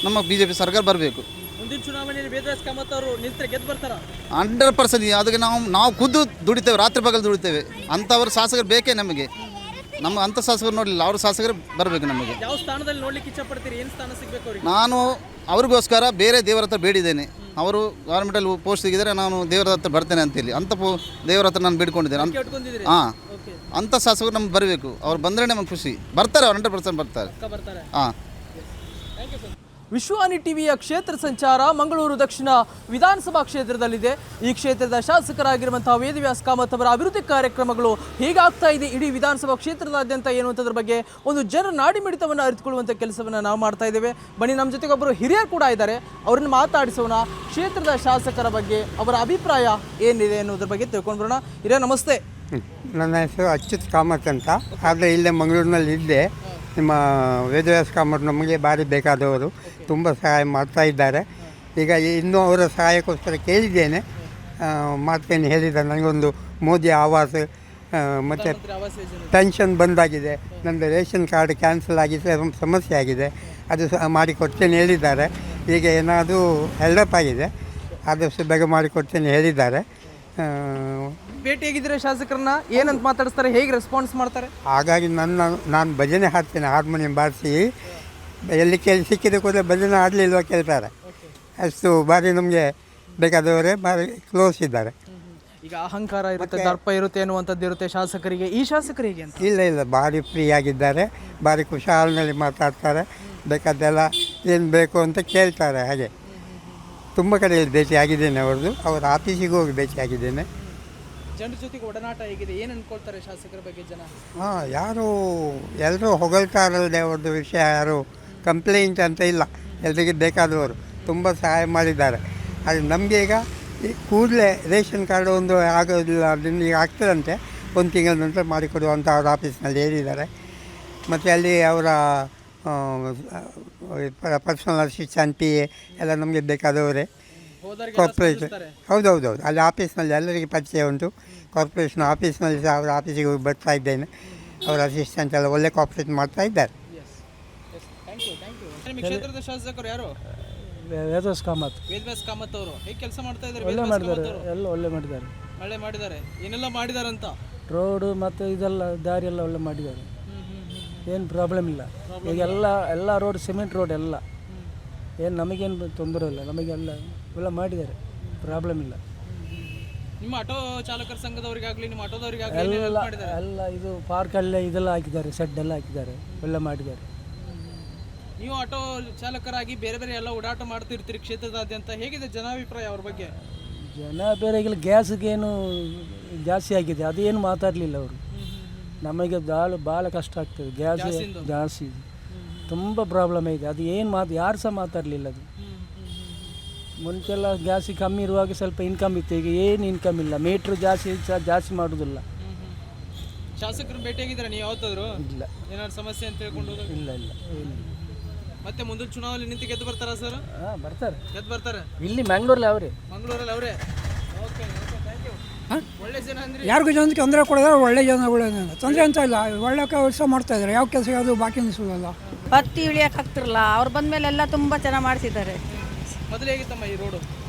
[SPEAKER 3] ನಮ್ಮ ಬಿಜೆಪಿ ಸರ್ಕಾರ ಬರಬೇಕು.
[SPEAKER 9] ಮುಂದಿನ ಚುನಾವಣೆಯಲ್ಲಿ ವೇದವ್ಯಾಸ್ ಕಾಮತ್ ಅವರು ನಿಂತರೆ ಗೆದ್ದು ಬರ್ತಾರ?
[SPEAKER 3] 100%. ಅದಕ್ಕೆ ನಾವು ಖುದ್ದು ದುಡಿತೇವೆ, ರಾತ್ರಿ ಪಗಲು ದುಡಿತೇವೆ. ಅಂಥವ್ರ ಶಾಸಕರು ಬೇಕೇ ನಮಗೆ. ನಮ್ಮ ಅಂಥ ಶಾಸಕರು ನೋಡಲಿಲ್ಲ, ಅವ್ರ ಶಾಸಕರು ಬರಬೇಕು ನಮಗೆ.
[SPEAKER 9] ಯಾವ ಸ್ಥಾನದಲ್ಲಿ ನೋಡ್ಲಿಕ್ಕೆ ಇಷ್ಟಪಡ್ತೀರಿ? ಏನು ಸ್ಥಾನ ಸಿಗಬೇಕು ಅವರಿಗೆ?
[SPEAKER 3] ನಾನು ಅವ್ರಿಗೋಸ್ಕರ ಬೇರೆ ದೇವರ ಹತ್ರ ಬೇಡಿದ್ದೇನೆ. ಅವರು ಗೌರ್ಮೆಂಟಲ್ಲಿ ಪೋಸ್ಟ್ ಸಿಗಿದರೆ ನಾನು ದೇವರ ಹತ್ರ ಬರ್ತೇನೆ ಅಂತೇಳಿ. ಅಂಥ ದೇವರ ಹತ್ರ ನಾನು ಬೇಡ್ಕೊಂಡಿದ್ದೇನೆ. ಹಾಂ, ಅಂಥ ಶಾಸಕರು ನಮ್ಗೆ ಬರಬೇಕು. ಅವ್ರು ಬಂದರೆ ನಮಗೆ ಖುಷಿ. ಬರ್ತಾರೆ, ಅವ್ರು 100% ಬರ್ತಾರೆ. ಹಾಂ.
[SPEAKER 9] ವಿಶ್ವಾನಿ ಟಿವಿಯ ಕ್ಷೇತ್ರ ಸಂಚಾರ ಮಂಗಳೂರು ದಕ್ಷಿಣ ವಿಧಾನಸಭಾ ಕ್ಷೇತ್ರದಲ್ಲಿದೆ. ಈ ಕ್ಷೇತ್ರದ ಶಾಸಕರಾಗಿರುವಂತಹ ವೇದವ್ಯಾಸ್ ಕಾಮತ್ ಅವರ ಅಭಿವೃದ್ಧಿ ಕಾರ್ಯಕ್ರಮಗಳು ಹೇಗಾಗ್ತಾ ಇದೆ ಇಡೀ ವಿಧಾನಸಭಾ ಕ್ಷೇತ್ರದಾದ್ಯಂತ ಎನ್ನುವಂಥದ್ರ ಬಗ್ಗೆ ಒಂದು ಜನರ ನಾಡಿಮಿಡಿತವನ್ನು ಅರಿತುಕೊಳ್ಳುವಂಥ ಕೆಲಸವನ್ನು ನಾವು ಮಾಡ್ತಾ ಇದ್ದೇವೆ. ಬನ್ನಿ, ನಮ್ಮ ಜೊತೆಗೆ ಒಬ್ಬರು ಹಿರಿಯರು ಕೂಡ ಇದ್ದಾರೆ, ಅವರನ್ನು ಮಾತಾಡಿಸೋಣ. ಕ್ಷೇತ್ರದ ಶಾಸಕರ ಬಗ್ಗೆ ಅವರ ಅಭಿಪ್ರಾಯ ಏನಿದೆ ಅನ್ನೋದ್ರ ಬಗ್ಗೆ ತಿಳ್ಕೊಂಡು ಬರೋಣ. ಹಿರಿಯ ನಮಸ್ತೆ.
[SPEAKER 11] ನನ್ನ ಹೆಸರು ಅಚ್ಯುತ್ ಕಾಮತ್ ಅಂತ. ಆದರೆ ಇಲ್ಲೇ ಮಂಗಳೂರಿನಲ್ಲಿ ಇದ್ದೆ. ನಿಮ್ಮ ವೇದವ್ಯಾಸ್ ಕಾಮತ್ ನಮಗೆ ಭಾರಿ ಬೇಕಾದವರು, ತುಂಬ ಸಹಾಯ ಮಾಡ್ತಾ ಇದ್ದಾರೆ. ಈಗ ಇನ್ನೂ ಅವರ ಸಹಾಯಕ್ಕೋಸ್ಕರ ಕೇಳಿದ್ದೇನೆ, ಮಾಡ್ತೇನೆ ಹೇಳಿದ್ದಾರೆ. ನನಗೊಂದು ಮೋದಿ ಆವಾಸ್ ಮತ್ತು ಪೆನ್ಷನ್ ಬಂದಾಗಿದೆ, ನನ್ನದು ರೇಷನ್ ಕಾರ್ಡ್ ಕ್ಯಾನ್ಸಲ್ ಆಗಿ ಸಮಸ್ಯೆ ಆಗಿದೆ, ಅದು ಮಾಡಿಕೊಡ್ತೇನೆ ಹೇಳಿದ್ದಾರೆ. ಈಗ ಏನಾದರೂ ಹೆಲ್ಡಪ್ ಆಗಿದೆ, ಆದಷ್ಟು ಬೇಗ ಮಾಡಿಕೊಡ್ತೇನೆ ಹೇಳಿದ್ದಾರೆ.
[SPEAKER 9] ಭೇಟಿಯಾಗಿದ್ದರೆ ಶಾಸಕರನ್ನ ಏನಂತ ಮಾತಾಡಿಸ್ತಾರೆ, ಹೇಗೆ ರೆಸ್ಪಾನ್ಸ್ ಮಾಡ್ತಾರೆ?
[SPEAKER 11] ಹಾಗಾಗಿ ನಾನು ಭಜನೆ ಹಾಡ್ತೇನೆ, ಹಾರ್ಮೋನಿಯಂ ಬಾರಿಸಿ. ಎಲ್ಲಿ ಸಿಕ್ಕಿದ ಕೂಡಲೇ ಭಜನೆ ಆಡಲಿಲ್ವ ಕೇಳ್ತಾರೆ. ಅಷ್ಟು ಭಾರಿ ನಮಗೆ ಬೇಕಾದವರೇ ಭಾರಿ ಕ್ಲೋಸ್ ಇದ್ದಾರೆ.
[SPEAKER 9] ಈಗ ಅಹಂಕಾರ ಇರುತ್ತೆ, ದರ್ಪ ಇರುತ್ತೆ ಅನ್ನುವಂಥದ್ದು ಇರುತ್ತೆ ಶಾಸಕರಿಗೆ. ಈ ಶಾಸಕರಿಗೆ ಅಂತ
[SPEAKER 11] ಇಲ್ಲ, ಭಾರಿ ಫ್ರೀ ಆಗಿದ್ದಾರೆ, ಭಾರಿ ಖುಷಾಲಿನಲ್ಲಿ ಮಾತಾಡ್ತಾರೆ, ಬೇಕಾದೆಲ್ಲ ಏನು ಬೇಕು ಅಂತ ಕೇಳ್ತಾರೆ. ಹಾಗೆ ತುಂಬ ಕಡೆಯಲ್ಲಿ ಭೇಟಿ ಆಗಿದ್ದೇನೆ, ಅವರ ಆಫೀಸಿಗೂ ಹೋಗಿ ಭೇಟಿ ಆಗಿದ್ದೇನೆ.
[SPEAKER 9] ಜನರ ಜೊತೆಗೆ ಒಡನಾಟ ಹೇಗಿದೆ, ಏನು ಅನ್ಕೊಳ್ತಾರೆ ಶಾಸಕರ ಬಗ್ಗೆ ಜನ?
[SPEAKER 11] ಯಾರು ಎಲ್ಲರೂ ಹೊಗಳ್ತಾರಲ್ಲದೆ ಅವ್ರದ್ದು ವಿಷಯ ಯಾರು ಕಂಪ್ಲೇಂಟ್ ಅಂತ ಇಲ್ಲ. ಎಲ್ಲರಿಗೆ ಬೇಕಾದವರು ತುಂಬ ಸಹಾಯ ಮಾಡಿದ್ದಾರೆ. ಆದರೆ ನಮಗೆ ಈಗ ಕೂಡಲೇ ರೇಷನ್ ಕಾರ್ಡ್ ಒಂದು ಆಗೋದಿಲ್ಲ, ಅದನ್ನು ಈಗ ಆಗ್ತದಂತೆ, 1 ತಿಂಗಳ ನಂತರ ಮಾಡಿಕೊಡುವಂಥ ಅವ್ರ ಆಫೀಸ್ನಲ್ಲಿ ಹೇಳಿದ್ದಾರೆ. ಮತ್ತು ಅಲ್ಲಿ ಅವರ ಪರ್ಸನಲ್ ಅಸಿಸ್ಟೆಂಟ್ PA ಎಲ್ಲ ನಮಗೆ ಬೇಕಾದವರೇ. ಕಾರ್ಪೊರೇಷನ್ ಹೌದೌದು, ಅಲ್ಲಿ ಆಫೀಸ್ನಲ್ಲಿ ಎಲ್ಲರಿಗೆ ಪರಿಚಯ ಉಂಟು. ಕಾರ್ಪೊರೇಷನ್ ಆಫೀಸ್ನಲ್ಲಿ ಸಹ ಅವರ ಆಫೀಸಿಗೆ ಹೋಗಿ ಬರ್ತಾ ಇದ್ದೇನೆ. ಅವರ ಅಸಿಸ್ಟೆಂಟ್ ಎಲ್ಲ ಒಳ್ಳೆ ಕಾಪ್ರೇಟ್ ಮಾಡ್ತಾ ಇದ್ದಾರೆ.
[SPEAKER 9] ಕ್ಷೇತ್ರದ ಶಾಸಕರು ಯಾರು?
[SPEAKER 2] ವೇದವ್ಯಾಸ್ ಕಾಮತ್.
[SPEAKER 9] ವೇದವ್ಯಾಸ್ ಕಾಮತ್ ಅವರು ಹೇಗೆ ಕೆಲಸ ಮಾಡ್ತಾ ಇದ್ದಾರೆ?
[SPEAKER 2] ಒಳ್ಳೆ ಮಾಡಿದ್ದಾರೆ, ಎಲ್ಲ ಒಳ್ಳೆ ಮಾಡಿದ್ದಾರೆ.
[SPEAKER 9] ಒಳ್ಳೆ ಮಾಡಿದ್ದಾರೆ. ಏನೆಲ್ಲ ಮಾಡಿದಾರಂತ?
[SPEAKER 2] ರೋಡು ಮತ್ತು ಇದೆಲ್ಲ ದಾರಿ ಎಲ್ಲ ಒಳ್ಳೆ ಮಾಡಿದ್ದಾರೆ, ಏನು ಪ್ರಾಬ್ಲಮ್ ಇಲ್ಲ. ಈಗ ಎಲ್ಲ ರೋಡ್ ಸಿಮೆಂಟ್ ರೋಡ್ ಎಲ್ಲ, ಏನು ನಮಗೇನು ತೊಂದರೆ ಇಲ್ಲ, ನಮಗೆಲ್ಲ ಎಲ್ಲ ಮಾಡಿದ್ದಾರೆ, ಪ್ರಾಬ್ಲಮ್ ಇಲ್ಲ.
[SPEAKER 9] ನಿಮ್ಮ ಆಟೋ ಚಾಲಕರ ಸಂಘದವರಿಗಾಗಲಿ ನಿಮ್ಮ ಆಟೋದವರಿಗಾಗಲಿ
[SPEAKER 2] ಎಲ್ಲ ಇದು ಪಾರ್ಕಲ್ಲೇ ಇದೆಲ್ಲ ಹಾಕಿದ್ದಾರೆ, ಸೆಡ್ ಎಲ್ಲ ಹಾಕಿದ್ದಾರೆ, ಒಳ್ಳೆ ಮಾಡಿದ್ದಾರೆ.
[SPEAKER 9] ನೀವು ಆಟೋ ಚಾಲಕರಾಗಿ ಬೇರೆ ಬೇರೆ ಎಲ್ಲ ಓಡಾಟ ಮಾಡ್ತಿರ್ತೀರಿ ಕ್ಷೇತ್ರದಾದ್ಯಂತ, ಹೇಗಿದೆ ಜನಾಭಿಪ್ರಾಯ ಅವ್ರ ಬಗ್ಗೆ?
[SPEAKER 2] ಜನ ಬೇರೆ ಈಗ ಗ್ಯಾಸ್ಗೇನು ಜಾಸ್ತಿ ಆಗಿದೆ, ಅದೇನು ಮಾತಾಡಲಿಲ್ಲ ಅವರು. ನಮಗೆ ಭಾಳ ಕಷ್ಟ ಆಗ್ತದೆ, ಗ್ಯಾಸ್ ಜಾಸ್ತಿ ತುಂಬ ಪ್ರಾಬ್ಲಮ್ ಇದೆ. ಅದು ಏನು ಯಾರು ಸಹ ಮಾತಾಡಲಿಲ್ಲ. ಅದು ಮುಂಚೆಲ್ಲ ಗ್ಯಾಸಿಗೆ ಕಮ್ಮಿ ಇರುವಾಗ ಸ್ವಲ್ಪ ಇನ್ಕಮ್ ಇತ್ತು, ಈಗ ಏನು ಇನ್ಕಮ್ ಇಲ್ಲ. ಮೀಟ್ರ್ ಜಾಸ್ತಿ ಮಾಡೋದಿಲ್ಲ.
[SPEAKER 9] ಶಾಸಕರು ಭೇಟಿಯಾಗಿದ್ದಾರೆ ನೀವು ಯಾವತ್ತಾದ್ರು?
[SPEAKER 2] ಇಲ್ಲ.
[SPEAKER 9] ಏನಾದ್ರು ಸಮಸ್ಯೆ ಅಂತ ಹೇಳ್ಕೊಂಡು?
[SPEAKER 2] ಇಲ್ಲ ಏನಿಲ್ಲ.
[SPEAKER 9] ಮತ್ತೆ ಮುಂದಿನ ಚುನಾವಣೆ ನಿಂತು ಗೆದ್ದು ಬರ್ತಾರಾ ಸರ್?
[SPEAKER 2] ಹಾಂ, ಬರ್ತಾರೆ.
[SPEAKER 9] ಗೆದ್ದು ಬರ್ತಾರೆ.
[SPEAKER 2] ಇಲ್ಲಿ ಮಂಗಳೂರಲ್ಲಿ ಅವರೇ.
[SPEAKER 9] ಮಂಗಳೂರಲ್ಲಿ ಅವರೇ. Okay, thank you. ಒಳ್ಳೆ ಜನ ಅಂದ್ರೆ
[SPEAKER 2] ಯಾರಿಗೂ ಜನಕ್ಕೆ ತೊಂದರೆ ಕೊಡೋದ್ರೆ ಒಳ್ಳೆ ಜನ, ತೊಂದರೆ ಅಂತ ಇಲ್ಲ, ಒಳ್ಳೆ ಕೆಲಸ ಮಾಡ್ತಾ ಇದ್ದಾರೆ. ಯಾವ ಕೆಲಸ ಯಾವುದು ಬಾಕಿ ಅನಿಸೋಲ್ಲ.
[SPEAKER 5] ಹತ್ತಿ ಇಳಿಯಕ್ಕೆ ಆಗ್ತಿರಲ್ಲ, ಅವ್ರು ಬಂದಮೇಲೆ ಎಲ್ಲ ತುಂಬ ಚೆನ್ನಾಗಿ ಮಾಡಿಸಿದ್ದಾರೆ.
[SPEAKER 9] ಮೊದಲು ಹೇಗಿತ್ತಮ್ಮ ಈ ರೋಡು?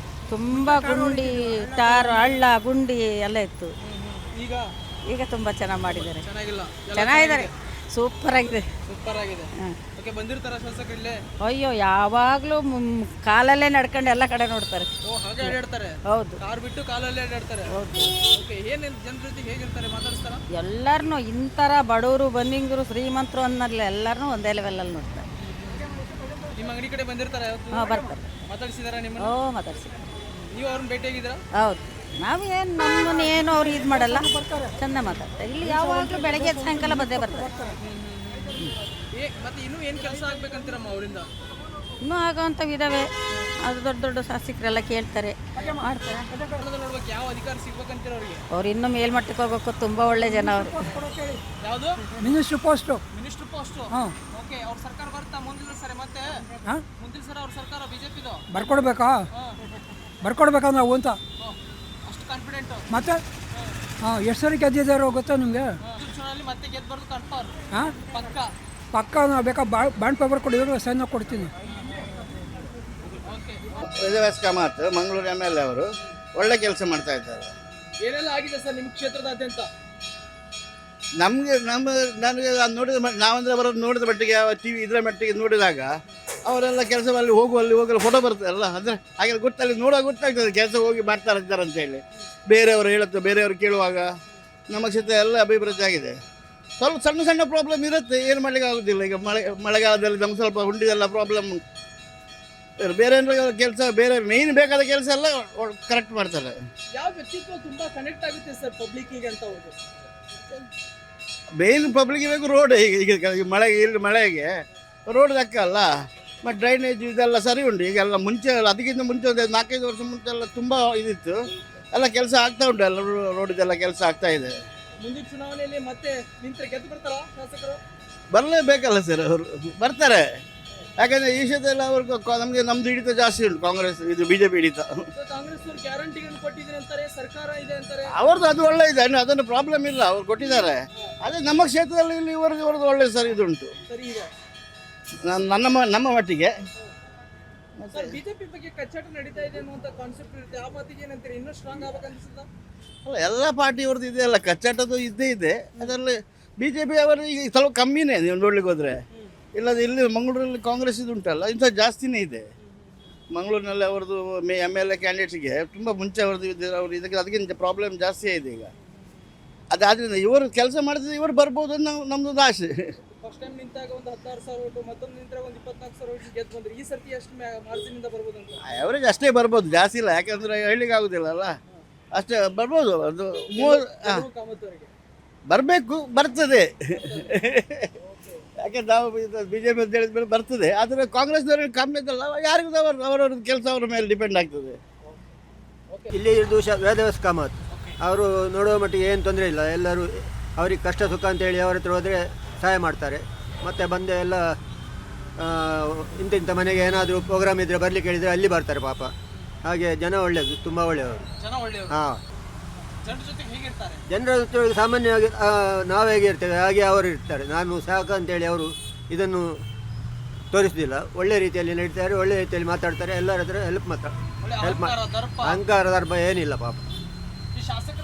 [SPEAKER 5] ತುಂಬ ಗುಂಡಿ, ಟಾರ್, ಹಳ್ಳ ಗುಂಡಿ ಎಲ್ಲ ಇತ್ತು. ಈಗ ತುಂಬ ಚೆನ್ನಾಗಿ ಮಾಡಿದ್ದಾರೆ. ಚೆನ್ನಾಗಿದ್ದಾರೆ, ಸೂಪರ್ ಆಗಿದೆ.
[SPEAKER 9] ಸೂಪರ್ ಆಗಿದೆ. ಓಕೆ, ಬಂದಿರ್ತಾರ ಶಾಸಕರಲ್ಲೇ?
[SPEAKER 5] ಅಯ್ಯೋ, ಯಾವಾಗಲೂ ಕಾಲಲ್ಲೇ ನಡ್ಕೊಂಡು ಎಲ್ಲ ಕಡೆ ನೋಡ್ತಾರೆ.
[SPEAKER 9] ಓ, ಹಾಗೆ ಅಡ್ಡಾಡ್ತಾರೆ?
[SPEAKER 5] ಹೌದು,
[SPEAKER 9] ಕಾರ್ ಬಿಟ್ಟು ಕಾಲಲ್ಲೇ ಅಡ್ಡಾಡ್ತಾರೆ.
[SPEAKER 5] ಹೌದು.
[SPEAKER 9] ಓಕೆ, ಏನೇನು ಜನರ ಜೊತೆಗೆ ಹೇಗಿರ್ತಾರೆ, ಮಾತಾಡಿಸ್ತಾರ?
[SPEAKER 5] ಎಲ್ಲರನ್ನೂ ಇಂಥರ ಬಡವರು ಬನ್ನಿಂಗರು ಶ್ರೀಮಂತರು ಅನ್ನಲ್ಲ, ಎಲ್ಲರನ್ನೂ ಒಂದೇ ಲೆವೆಲಲ್ಲಿ ನೋಡ್ತಾರೆ.
[SPEAKER 9] ನಿಮ್ಮ ಅಂಗಡಿ ಕಡೆ ಬಂದಿರ್ತಾರೆ?
[SPEAKER 5] ಹಾಂ, ಬರ್ತಾರೆ.
[SPEAKER 9] ಮಾತಾಡಿಸಿದಾರ ನಿಮ್ಮ?
[SPEAKER 5] ಓ, ಮಾತಾಡ್ಸಿದ್ದಾರೆ.
[SPEAKER 9] ನೀವು ಅವ್ರನ್ನ ಭೇಟಿಯಾಗಿದ್ದೀರಾ?
[SPEAKER 5] ಹೌದು. ನಾವೇನು ನಮ್ಮನ್ನು ಏನು ಅವ್ರು ಇದು ಮಾಡಲ್ಲ, ಚೆಂದ ಮಾತಾಡ್ತಾರೆ. ಇಲ್ಲಿ ಯಾವಾಗಲೂ ಬೆಳಗ್ಗೆ ಸಾಯಂಕಾಲ ಬಂದೇ ಬರ್ತಾರೆ.
[SPEAKER 9] ಮತ್ತೆ ಇನ್ನೂ ಏನು ಕೆಲಸ ಆಗ್ಬೇಕಂತೀರಮ್ಮ ಅವರಿಂದ?
[SPEAKER 5] ಇನ್ನೂ ಆಗೋವಂಥವು ಇದ್ದಾವೆ, ಅದು ದೊಡ್ಡ ದೊಡ್ಡ ಶಾಸಕರೆಲ್ಲ ಕೇಳ್ತಾರೆ, ಮಾಡ್ತಾರೆ.
[SPEAKER 9] ನೋಡ್ಬೇಕು ಯಾವ ಅಧಿಕಾರ ಸಿಗ್ಬೇಕಂತೀರ ಅವ್ರಿಗೆ?
[SPEAKER 5] ಅವ್ರು ಇನ್ನೂ ಮೇಲ್ಮಟ್ಟಕ್ಕೆ ಹೋಗ್ಬೇಕು, ತುಂಬ ಒಳ್ಳೆ ಜನ ಅವರು.
[SPEAKER 9] ಯಾವುದು?
[SPEAKER 2] Minister post.
[SPEAKER 9] Minister post?
[SPEAKER 2] ಹಾಂ.
[SPEAKER 9] ಓಕೆ, ಅವ್ರ ಸರ್ಕಾರ ಬರುತ್ತಾ ಮುಂದಿನ ಸರಿ? ಮತ್ತೆ ಮುಂದಿನ ಸರಿ ಅವ್ರ ಸರ್ಕಾರ ಬಿಜೆಪಿದು
[SPEAKER 2] ಬರ್ಕೊಡ್ಬೇಕಾ? ಬರ್ಕೊಡ್ಬೇಕಂದ್ರೆ ನಾವು ಅಂತ
[SPEAKER 9] ಅಷ್ಟು ಕಾನ್ಫಿಡೆಂಟ್?
[SPEAKER 2] ಮತ್ತೆ ಎಷ್ಟು ಸರಿ ಗೆದ್ದಿದ್ದಾರೋ ಗೊತ್ತಾ ನಿಮಗೆ?
[SPEAKER 9] ಚುನಾವಣೆಯಲ್ಲಿ ಮತ್ತೆ ಗೆದ್ದು ಕನ್ಫರ್ಮ್?
[SPEAKER 2] ಹಾಂ, ಪಕ್ಕ ನಾವು ಬೇಕಾ ಬಾಂಡ್ ಪೇಪರ್ ಕೊಡಿದ್ರೆ ಸೈನ್ ಕೊಡ್ತೀನಿ.
[SPEAKER 3] ವೇದವ್ಯಾಸ್ ಕಾಮತ್ ಮಂಗಳೂರು MLA ಅವರು ಒಳ್ಳೆ ಕೆಲಸ ಮಾಡ್ತಾ ಇದ್ದಾರೆ.
[SPEAKER 9] ಏನೆಲ್ಲ ಆಗಿದೆ ಸರ್ ನಿಮ್ಮ ಕ್ಷೇತ್ರದಾದ್ಯಂತ?
[SPEAKER 3] ನನಗೆ ನೋಡಿದ ನಾವಂದರೆ ಬರೋದು ನೋಡಿದ ಮಟ್ಟಿಗೆ TV ಇದರ ಮಟ್ಟಿಗೆ ನೋಡಿದಾಗ ಅವರೆಲ್ಲ ಕೆಲಸದಲ್ಲಿ ಹೋಗಲು ಫೋಟೋ ಬರ್ತಾರಲ್ಲ, ಅಂದರೆ ಹಾಗೆ ಗೊತ್ತಾಗ್ತದೆ, ನೋಡುವಾಗ ಗೊತ್ತಾಗ್ತದೆ ಕೆಲಸ ಹೋಗಿ ಮಾಡ್ತಾ ಇದ್ದಾರೆ ಅಂತೇಳಿ. ಬೇರೆಯವರು ಹೇಳುತ್ತೆ, ಬೇರೆಯವರು ಕೇಳುವಾಗ ನಮ್ಮ ಕ್ಷೇತ್ರ ಎಲ್ಲ ಅಭಿವೃದ್ಧಿ ಆಗಿದೆ. ಸ್ವಲ್ಪ ಸಣ್ಣ ಸಣ್ಣ ಪ್ರಾಬ್ಲಮ್ ಇರುತ್ತೆ, ಏನು ಮಾಡಲಿಕ್ಕೆ ಆಗೋದಿಲ್ಲ. ಈಗ ಮಳೆಗಾಲದಲ್ಲಿ ನಮ್ಗೆ ಸ್ವಲ್ಪ ಹುಂಡಿದೆಲ್ಲ ಪ್ರಾಬ್ಲಮ್ ಉಂಟು. ಬೇರೆ ಕೆಲಸ, ಬೇರೆ ಮೇಯ್ನ್ ಬೇಕಾದ ಕೆಲಸ ಎಲ್ಲ ಕರೆಕ್ಟ್ ಮಾಡ್ತಾರೆ.
[SPEAKER 9] ಯಾವ ವ್ಯಕ್ತಿತ್ವ ತುಂಬಾ ಕನೆಕ್ಟ್ ಆಗುತ್ತೆ ಸರ್ ಪಬ್ಲಿಕ್ಕಿಗೆ ಅಂತ ಹೋಗಿ?
[SPEAKER 3] ಮೇಯ್ನ್ ಪಬ್ಲಿಕ್ ಬೇಕು ರೋಡ್. ಈಗ ಮಳೆಗೆ ರೋಡ್ ದಕ್ಕಲ್ಲ, ಮತ್ತು ಡ್ರೈನೇಜ್ ಇದೆಲ್ಲ ಸರಿ ಉಂಟು. ಈಗೆಲ್ಲ ಮುಂಚೆ ಅದಕ್ಕಿಂತ ಮುಂಚೆ ಒಂದು 4-5 ವರ್ಷ ಮುಂಚೆ ಎಲ್ಲ ತುಂಬ ಇದಿತ್ತು. ಎಲ್ಲ ಕೆಲಸ ಆಗ್ತಾ ಉಂಟು, ಎಲ್ಲ ರೋಡಿದೆಲ್ಲ ಕೆಲಸ ಆಗ್ತಾ ಇದೆ.
[SPEAKER 9] ಮುಂದಿನ ಚುನಾವಣೆಯಲ್ಲಿ ಮತ್ತೆ ನಿಂತರೆ ಗೆದ್ದು ಬರ್ತಾರಾ ಶಾಸಕರು?
[SPEAKER 3] ಬರಲೇಬೇಕಲ್ಲ ಸರ್, ಅವರು ಬರ್ತಾರೆ. ಯಾಕಂದರೆ ಈ ಕ್ಷೇತ್ರದಲ್ಲಿ ಅವ್ರಿಗೆ ನಮ್ದು ಹಿಡಿತ ಜಾಸ್ತಿ ಉಂಟು. ಕಾಂಗ್ರೆಸ್ ಇದು BJP ಹಿಡಿತ.
[SPEAKER 9] ಕಾಂಗ್ರೆಸ್ ಅವರು ಗ್ಯಾರಂಟಿಗಳನ್ನು ಕೊಟ್ಟಿದ್ದೀನಿ ಅಂತಾರೆ, ಸರ್ಕಾರ ಇದೆ ಅಂತಾರೆ.
[SPEAKER 3] ಅವ್ರದ್ದು ಅದು ಒಳ್ಳೆ ಇದೆ, ಅದನ್ನು ಪ್ರಾಬ್ಲಮ್ ಇಲ್ಲ, ಅವ್ರು ಕೊಟ್ಟಿದ್ದಾರೆ. ಅದೇ ನಮ್ಮ ಕ್ಷೇತ್ರದಲ್ಲಿ ಇಲ್ಲಿ ಇವ್ರದ್ದು ಒಳ್ಳೆ ಸರ್ ಇದುಂಟು
[SPEAKER 9] ಸರಿ ಇದೆ
[SPEAKER 3] ನಮ್ಮ ಮಟ್ಟಿಗೆ.
[SPEAKER 9] ಸರ್ ಬಿಜೆಪಿ ಬಗ್ಗೆ ಕಚ್ಚಾಟ ನಡೀತಾ ಇದೆ ಅನ್ನುವಂಥ ಕಾನ್ಸೆಪ್ಟ್ ಇರುತ್ತೆ, ಆ ಮಾತಿಗೆ ಏನಂತೀರಿ? ಇನ್ನೂ ಸ್ಟ್ರಾಂಗ್ ಆಗ್ಬೇಕನ್ಸುತ್ತಾ?
[SPEAKER 3] ಅಲ್ಲ, ಎಲ್ಲ ಪಾರ್ಟಿಯವ್ರದ್ದು ಇದೆಯಲ್ಲ, ಕಚ್ಚಾಟದ್ದು ಇದ್ದೇ ಇದೆ. ಅದರಲ್ಲಿ BJP ಅವರು ಈಗ ಸ್ವಲ್ಪ ಕಮ್ಮಿನೇ ನೀವು ನೋಡ್ಲಿಕ್ಕೆ ಹೋದರೆ. ಇಲ್ಲದ ಇಲ್ಲಿ ಮಂಗಳೂರಲ್ಲಿ ಕಾಂಗ್ರೆಸ್ ಇದು ಉಂಟಲ್ಲ, ಇಂಥ ಜಾಸ್ತಿನೇ ಇದೆ. ಮಂಗಳೂರಿನಲ್ಲಿ ಅವ್ರದ್ದು MLA ಕ್ಯಾಂಡಿಡೇಟ್ಸ್ಗೆ ತುಂಬ ಮುಂಚೆ ಅವ್ರದ್ದು ಅವ್ರು ಇದಕ್ಕೆ ಅದಕ್ಕಿಂತ ಪ್ರಾಬ್ಲಮ್ ಜಾಸ್ತಿ ಇದೆ ಈಗ. ಅದಾದ್ರಿಂದ ಇವರು ಕೆಲಸ ಮಾಡಿದ್ರೆ ಇವರು ಬರ್ಬೋದು ಅಂತ ನಮ್ಮದು ಆಸೆ.
[SPEAKER 9] ಫಸ್ಟ್ ಟೈಮ್ ನಿಂತಾಗ ಒಂದು 16,000 ಓಟು, ಮತ್ತೊಂದು ನಿಂತಾಗ ಒಂದು 24,000 ಓಟು ಗೆದ್ದು ಬಂದ್ರೆ ಈ ಸರ್ತಿ ಎಷ್ಟು ಮಾರ್ಜಿನಿಂದ ಬರ್ಬೋದು ಅಂತ?
[SPEAKER 3] ಅವರೇಜ್ ಅಷ್ಟೇ ಬರ್ಬೋದು, ಜಾಸ್ತಿ ಇಲ್ಲ. ಯಾಕಂದರೆ ಹೇಳಲಿಕ್ಕೆ ಆಗೋದಿಲ್ಲ ಅಲ್ಲ, ಅಷ್ಟೇ ಬರ್ಬೋದು. ಅದು
[SPEAKER 9] ಕಾಮತ್ವರೆಗೆ
[SPEAKER 3] ಬರಬೇಕು, ಬರ್ತದೆ. ಯಾಕೆ ನಾವು BJP ಅಂತ ಹೇಳಿದ್ಮೇಲೆ ಬರ್ತದೆ. ಆದರೆ ಕಾಂಗ್ರೆಸ್ನವ್ರಿಗೆ ಕಮ್ಮಿ ಇದ್ದಲ್ಲ, ಯಾರಿಗೂ ಅವರವ್ರ ಕೆಲಸ ಅವ್ರ ಮೇಲೆ ಡಿಪೆಂಡ್ ಆಗ್ತದೆ.
[SPEAKER 12] ಇಲ್ಲಿ ಇರೋದು ವೇದವ್ಯಾಸ ಕಾಮತ್. ಅವರು ನೋಡುವ ಮಟ್ಟಿಗೆ ಏನು ತೊಂದರೆ ಇಲ್ಲ. ಎಲ್ಲರೂ ಅವ್ರಿಗೆ ಕಷ್ಟ ಸುಖ ಅಂತೇಳಿ ಅವ್ರ ಹತ್ರ ಹೋದರೆ ಸಹಾಯ ಮಾಡ್ತಾರೆ. ಮತ್ತು ಬಂದು ಎಲ್ಲ ಇಂಥ ಮನೆಗೆ ಏನಾದರೂ ಪ್ರೋಗ್ರಾಮ್ ಇದ್ದರೆ ಬರಲಿಕ್ಕೆ ಹೇಳಿದರೆ ಅಲ್ಲಿ ಬರ್ತಾರೆ ಪಾಪ. ಹಾಗೆ ಜನ ಒಳ್ಳೆಯದು, ತುಂಬ ಒಳ್ಳೆಯವರು. ಹಾಂ, ಜನರ ಜೊತೆ ಸಾಮಾನ್ಯವಾಗಿ ನಾವು ಹೇಗೆ ಇರ್ತೇವೆ ಹಾಗೆ ಅವರು ಇರ್ತಾರೆ. ನಾನು ಸಾಕು ಅಂತೇಳಿ ಅವರು ಇದನ್ನು ತೋರಿಸೋದಿಲ್ಲ. ಒಳ್ಳೆ ರೀತಿಯಲ್ಲಿ ನಡೀತಾರೆ, ಒಳ್ಳೆ ರೀತಿಯಲ್ಲಿ ಮಾತಾಡ್ತಾರೆ. ಎಲ್ಲರ ಹತ್ರ ಹೆಲ್ಪ್ ಅಹಂಕಾರ ದರ್ಪ ಏನಿಲ್ಲ ಪಾಪ. ಈ ಶಾಸಕರು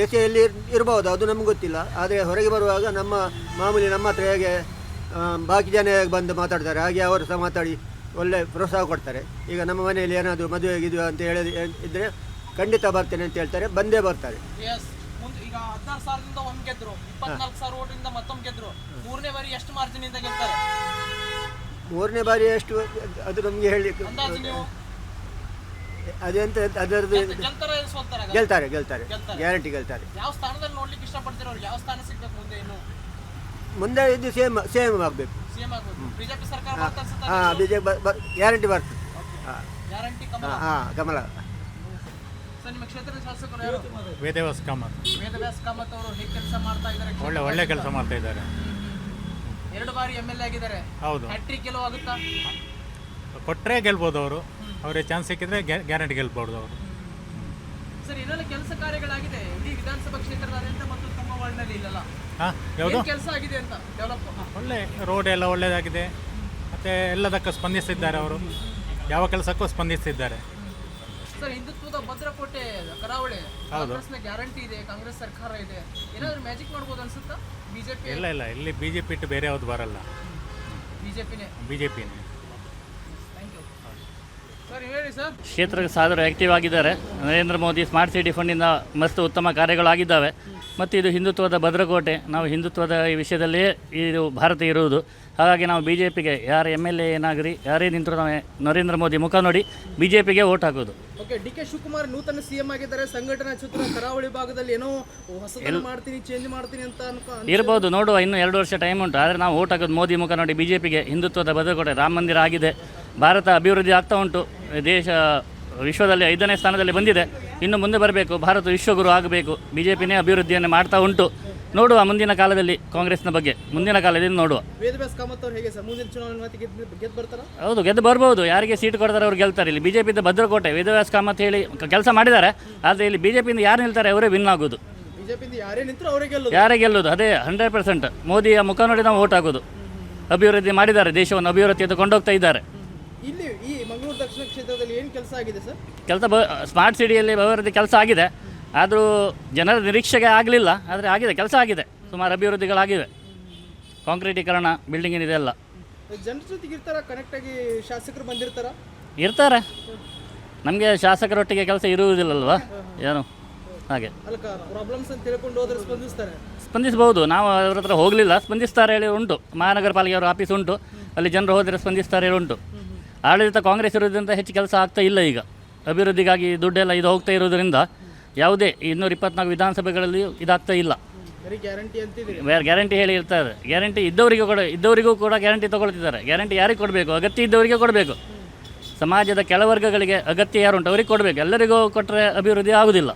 [SPEAKER 12] ಎಸಿಯಲ್ಲಿ ಇರ್ಬೋದು, ಅದು ನಮ್ಗೆ ಗೊತ್ತಿಲ್ಲ. ಆದರೆ ಹೊರಗೆ ಬರುವಾಗ ನಮ್ಮ ಮಾಮೂಲಿ ನಮ್ಮ ಹತ್ರ ಹೇಗೆ ಬಾಕಿ ಜನ ಹೇಗೆ ಬಂದು ಮಾತಾಡ್ತಾರೆ ಹಾಗೆ ಅವರು ಸಹ ಮಾತಾಡಿ ಒಳ್ಳೆ ಪ್ರೋತ್ಸಾಹ ಕೊಡ್ತಾರೆ. ಈಗ ನಮ್ಮ ಮನೆಯಲ್ಲಿ ಏನಾದರೂ ಮದುವೆ ಆಗಿದ್ವು ಅಂತ ಹೇಳಿ ಇದ್ದರೆ ಖಂಡಿತ ಬರ್ತೇನೆ ಅಂತ ಹೇಳ್ತಾರೆ, ಬಂದೇ ಬರ್ತಾರೆ.
[SPEAKER 9] ಈಗ 16,000ದಿಂದ ಒಂದು ಗೆದ್ರು, 24,000 ಓಟಿಂದ ಮತ್ತೊಮ್ಮೆ ಗೆದ್ರು. ಮೂರನೇ ಬಾರಿ ಎಷ್ಟು ಮಾರ್ಜಿನ್ ಇಂದ ಗೆಲ್ತಾರೆ?
[SPEAKER 12] ಮೂರನೇ ಬಾರಿ ಎಷ್ಟು ಅದು ನಮಗೆ ಹೇಳಲಿಕ್ಕೆ ಅದೆಂತ ಅದರದ್ದು ಗೆಲ್ತಾರೆ ಗ್ಯಾರಂಟಿ ಗೆಲ್ತಾರೆ.
[SPEAKER 9] ಯಾವ ಸ್ಥಾನದಲ್ಲಿ ನೋಡ್ಲಿಕ್ಕೆ ಇಷ್ಟಪಡ್ತೀರ? ಅವ್ರಿಗೆ ಯಾವ ಸ್ಥಾನ ಸಿಗ್ಬೇಕು ಮುಂದೆ? ಇನ್ನು
[SPEAKER 12] ಮುಂದೆ ಇದು ಸೇಮ್ ಆಗಬೇಕು.
[SPEAKER 9] ಬಿಜೆಪಿ ಸರ್ಕಾರ
[SPEAKER 12] ಹಾಂ, BJP ಗ್ಯಾರಂಟಿ ಬರ್ತದೆ. ಹಾಂ, ಕಮಲ.
[SPEAKER 9] ನಿಮ್ಮ ಕ್ಷೇತ್ರದ ಶಾಸಕರು ಯಾರು?
[SPEAKER 8] ವೇದವ್ಯಾಸ ಕಾಮತ್.
[SPEAKER 9] ವೇದವ್ಯಾಸ ಕಾಮತ್ ಅವರು ಹೇಗೆ ಕೆಲಸ ಮಾಡ್ತಾ ಇದ್ದಾರೆ?
[SPEAKER 8] ಒಳ್ಳೆ ಕೆಲಸ ಮಾಡ್ತಾ ಇದ್ದಾರೆ.
[SPEAKER 9] 2 ಬಾರಿ MLA ಆಗಿದ್ದಾರೆ.
[SPEAKER 8] ಹೌದು.
[SPEAKER 9] ಹ್ಯಾಟ್ರಿಕ್ ಗೆಲುವಾಗುತ್ತಾ?
[SPEAKER 8] ಕೊಟ್ಟರೆ ಗೆಲ್ಬೋದು ಅವರು. ಅವರಿಗೆ ಚಾನ್ಸ್ ಸಿಕ್ಕಿದ್ರೆ ಗ್ಯಾರಂಟಿ ಗೆಲ್ಬೋದು ಅವರು.
[SPEAKER 9] ಸರ್, ಏನೆಲ್ಲ ಕೆಲಸ ಕಾರ್ಯಗಳಾಗಿದೆ ಇಡೀ ವಿಧಾನಸಭಾ ಕ್ಷೇತ್ರದಾದ್ಯಂತ ಮತ್ತು ತಮ್ಮ ವಾರ್ಡ್ನಲ್ಲಿ ಇಲ್ಲಲ್ಲ?
[SPEAKER 8] ಹಾಂ, ಯಾವುದು
[SPEAKER 9] ಕೆಲಸ ಆಗಿದೆ ಅಂತ ಡೆವಲಪ್?
[SPEAKER 8] ಒಳ್ಳೆ ರೋಡ್ ಎಲ್ಲ ಒಳ್ಳೆಯದಾಗಿದೆ. ಮತ್ತು ಎಲ್ಲದಕ್ಕೂ ಸ್ಪಂದಿಸಿದ್ದಾರೆ ಅವರು, ಯಾವ ಕೆಲಸಕ್ಕೂ ಸ್ಪಂದಿಸಿದ್ದಾರೆ.
[SPEAKER 9] ಸರ್, ಹಿಂದುತ್ವದ ಭದ್ರಕೋಟೆ ಕರಾವಳಿ, ಕಾಂಗ್ರೆಸ್ನ ಗ್ಯಾರಂಟಿ ಇದೆ, ಕಾಂಗ್ರೆಸ್ ಸರ್ಕಾರ ಇದೆ. ಏನಾದರೂ ಮ್ಯಾಜಿಕ್ ಮಾಡ್ಬೋದು ಅನ್ಸುತ್ತಾ ಬಿಜೆಪಿ?
[SPEAKER 8] ಇಲ್ಲ, ಇಲ್ಲಿ BJP ಇಟ್ಟು ಬೇರೆ ಯಾವುದು ಬರಲ್ಲ.
[SPEAKER 9] ಬಿಜೆಪಿನೇ. ಸರ್, ಹೇಳಿ ಸರ್.
[SPEAKER 6] ಕ್ಷೇತ್ರಕ್ಕೆ ಸಾದರು ಆ್ಯಕ್ಟಿವ್ ಆಗಿದ್ದಾರೆ. ನರೇಂದ್ರ ಮೋದಿ ಸ್ಮಾರ್ಟ್ ಸಿಟಿ ಫಂಡಿಂದ ಮಸ್ತ್ ಉತ್ತಮ ಕಾರ್ಯಗಳಾಗಿದ್ದಾವೆ. ಮತ್ತು ಇದು ಹಿಂದುತ್ವದ ಭದ್ರಕೋಟೆ. ನಾವು ಹಿಂದುತ್ವದ ಈ ವಿಷಯದಲ್ಲಿಯೇ ಇದು ಭಾರತ ಇರುವುದು. ಹಾಗಾಗಿ ನಾವು BJPಗೆ ಯಾರು MLA ಏನಾಗಲಿ ಯಾರೇ ನಿಂತರೂ ನಾವು ನರೇಂದ್ರ ಮೋದಿ ಮುಖ ನೋಡಿ BJPಗೆ ವೋಟ್ ಹಾಕೋದು.
[SPEAKER 9] ಓಕೆ, DK ಶಿವಕುಮಾರ್ ನೂತನ CM ಆಗಿದ್ದಾರೆ. ಸಂಘಟನಾ ಚಿತ್ರ ಕರಾವಳಿ ಭಾಗದಲ್ಲಿ ಏನೋ ಹೊಸದನ್ನು ಮಾಡ್ತೀನಿ, ಚೇಂಜ್ ಮಾಡ್ತೀನಿ ಅಂತ
[SPEAKER 6] ಇರ್ಬೋದು, ನೋಡುವ. ಇನ್ನೂ 2 ವರ್ಷ ಟೈಮ್ ಉಂಟು. ಆದರೆ ನಾವು ವೋಟ್ ಹಾಕೋದು ಮೋದಿ ಮುಖ ನೋಡಿ BJPಗೆ. ಹಿಂದುತ್ವದ ಭದ್ರಕೋಟೆ, ರಾಮ ಮಂದಿರ ಆಗಿದೆ, ಭಾರತ ಅಭಿವೃದ್ಧಿ ಆಗ್ತಾ ಉಂಟು. ದೇಶ ವಿಶ್ವದಲ್ಲಿ 5ನೇ ಸ್ಥಾನದಲ್ಲಿ ಬಂದಿದೆ. ಇನ್ನು ಮುಂದೆ ಬರಬೇಕು, ಭಾರತ ವಿಶ್ವಗುರು ಆಗಬೇಕು. BJPನೇ ಅಭಿವೃದ್ಧಿಯನ್ನು ಮಾಡ್ತಾ ಉಂಟು. ನೋಡುವ ಮುಂದಿನ ಕಾಲದಲ್ಲಿ ಕಾಂಗ್ರೆಸ್ನ ಬಗ್ಗೆ, ಮುಂದಿನ ಕಾಲದಲ್ಲಿ ನೋಡುವ.
[SPEAKER 9] ವೇದವ್ಯಾಸ ಕಾಮತ್ ಅವರು ಹೇಗೆ ಸರ್ ಮುಂದಿನ ಚುನಾವಣೆ ಗೆದ್ದು ಬರ್ತಾರ?
[SPEAKER 6] ಹೌದು, ಗೆದ್ದು ಬರ್ಬೋದು. ಯಾರಿಗೆ ಸೀಟ್ ಕೊಡ್ತಾರೆ ಅವ್ರು ಗೆಲ್ತಾರೆ. ಇಲ್ಲಿ BJP ಭದ್ರಕೋಟೆ ವೇದವ್ಯಾಸ ಕಾಮತ್ ಹೇಳಿ ಕೆಲಸ ಮಾಡಿದ್ದಾರೆ. ಆದರೆ ಇಲ್ಲಿ BJPಯಿಂದ ಯಾರು ನಿಲ್ತಾರೆ ಅವರೇ ವಿನ್ ಆಗೋದು.
[SPEAKER 9] ಬಿಜೆಪಿಯಿಂದ ಯಾರೇ ನಿಂತರೂ ಅವರೇ ಗೆಲ್ಲೋದು.
[SPEAKER 6] ಯಾರೇ ಗೆಲ್ಲೋದು, ಅದೇ 100%. ಮೋದಿಯ ಮುಖ ನೋಡಿ ನಾವು ವೋಟ್ ಹಾಕೋದು. ಅಭಿವೃದ್ಧಿ ಮಾಡಿದ್ದಾರೆ, ದೇಶವನ್ನು ಅಭಿವೃದ್ಧಿಯನ್ನು ಕೊಂಡೋಗ್ತಾ ಇದ್ದಾರೆ.
[SPEAKER 9] ಇಲ್ಲಿ ಈ ಮಂಗಳೂರು ದಕ್ಷಿಣ ಕ್ಷೇತ್ರದಲ್ಲಿ ಏನು ಕೆಲಸ ಆಗಿದೆ ಸರ್?
[SPEAKER 6] ಕೆಲಸ ಸ್ಮಾರ್ಟ್ ಸಿಟಿಯಲ್ಲಿ ಅಭಿವೃದ್ಧಿ ಕೆಲಸ ಆಗಿದೆ. ಆದರೂ ಜನರ ನಿರೀಕ್ಷೆಗೆ ಆಗಲಿಲ್ಲ, ಆದರೆ ಆಗಿದೆ, ಕೆಲಸ ಆಗಿದೆ. ಸುಮಾರು ಅಭಿವೃದ್ಧಿಗಳಾಗಿವೆ. ಕಾಂಕ್ರೀಟೀಕರಣ, ಬಿಲ್ಡಿಂಗ್ ಇದೆಲ್ಲ.
[SPEAKER 9] ಜನರ ಜೊತೆಗೆ ಇರ್ತಾರ, ಕನೆಕ್ಟ್ ಆಗಿ ಶಾಸಕರು ಬಂದಿರ್ತಾರ?
[SPEAKER 6] ಇರ್ತಾರೆ. ನಮಗೆ ಶಾಸಕರೊಟ್ಟಿಗೆ ಕೆಲಸ ಇರುವುದಿಲ್ಲಲ್ವಾ ಏನು ಹಾಗೆ
[SPEAKER 9] ಅಲ್ಲ ಪ್ರಾಬ್ಲಮ್ಸ್ ಅಂತ ತಿಳ್ಕೊಂಡು ಹೋದ್ರೆ ಸ್ಪಂದಿಸ್ತಾರೆ.
[SPEAKER 6] ಸ್ಪಂದಿಸ್ಬೋದು, ನಾವು ಅವ್ರ ಹತ್ರ ಹೋಗಲಿಲ್ಲ, ಸ್ಪಂದಿಸ್ತಾರೆ ಹೇಳಿ ಉಂಟು. ಮಹಾನಗರ ಪಾಲಿಕೆಯವರ ಆಫೀಸ್ ಉಂಟು, ಅಲ್ಲಿ ಜನರು ಹೋದರೆ ಸ್ಪಂದಿಸ್ತಾರೆ ಹೇಳಿ ಉಂಟು. ಆಡಳಿತ ಕಾಂಗ್ರೆಸ್ ಇರೋದ್ರಿಂದ ಹೆಚ್ಚು ಕೆಲಸ ಆಗ್ತಾ ಇಲ್ಲ. ಈಗ ಅಭಿವೃದ್ಧಿಗಾಗಿ ದುಡ್ಡೆಲ್ಲ ಇದು ಹೋಗ್ತಾ ಇರೋದ್ರಿಂದ ಯಾವುದೇ 224 ವಿಧಾನಸಭೆಗಳಲ್ಲಿ ಇದಾಗ್ತಾ ಇಲ್ಲ.
[SPEAKER 9] ಗ್ಯಾರಂಟಿ ಅಂತಿದ್ದೀರಿ,
[SPEAKER 6] ಗ್ಯಾರಂಟಿ ಹೇಳಿ ಇರ್ತಾರೆ. ಗ್ಯಾರಂಟಿ ಇದ್ದವರಿಗೂ ಕೂಡ ಗ್ಯಾರಂಟಿ ತೊಗೊಳ್ತಿದ್ದಾರೆ. ಗ್ಯಾರಂಟಿ ಯಾರಿಗೆ ಕೊಡಬೇಕು? ಅಗತ್ಯ ಇದ್ದವರಿಗೆ ಕೊಡಬೇಕು. ಸಮಾಜದ ಕೆಳವರ್ಗಗಳಿಗೆ ಅಗತ್ಯ ಯಾರುಂಟು ಅವ್ರಿಗೆ ಕೊಡಬೇಕು. ಎಲ್ಲರಿಗೂ ಕೊಟ್ಟರೆ ಅಭಿವೃದ್ಧಿ ಆಗುವುದಿಲ್ಲ.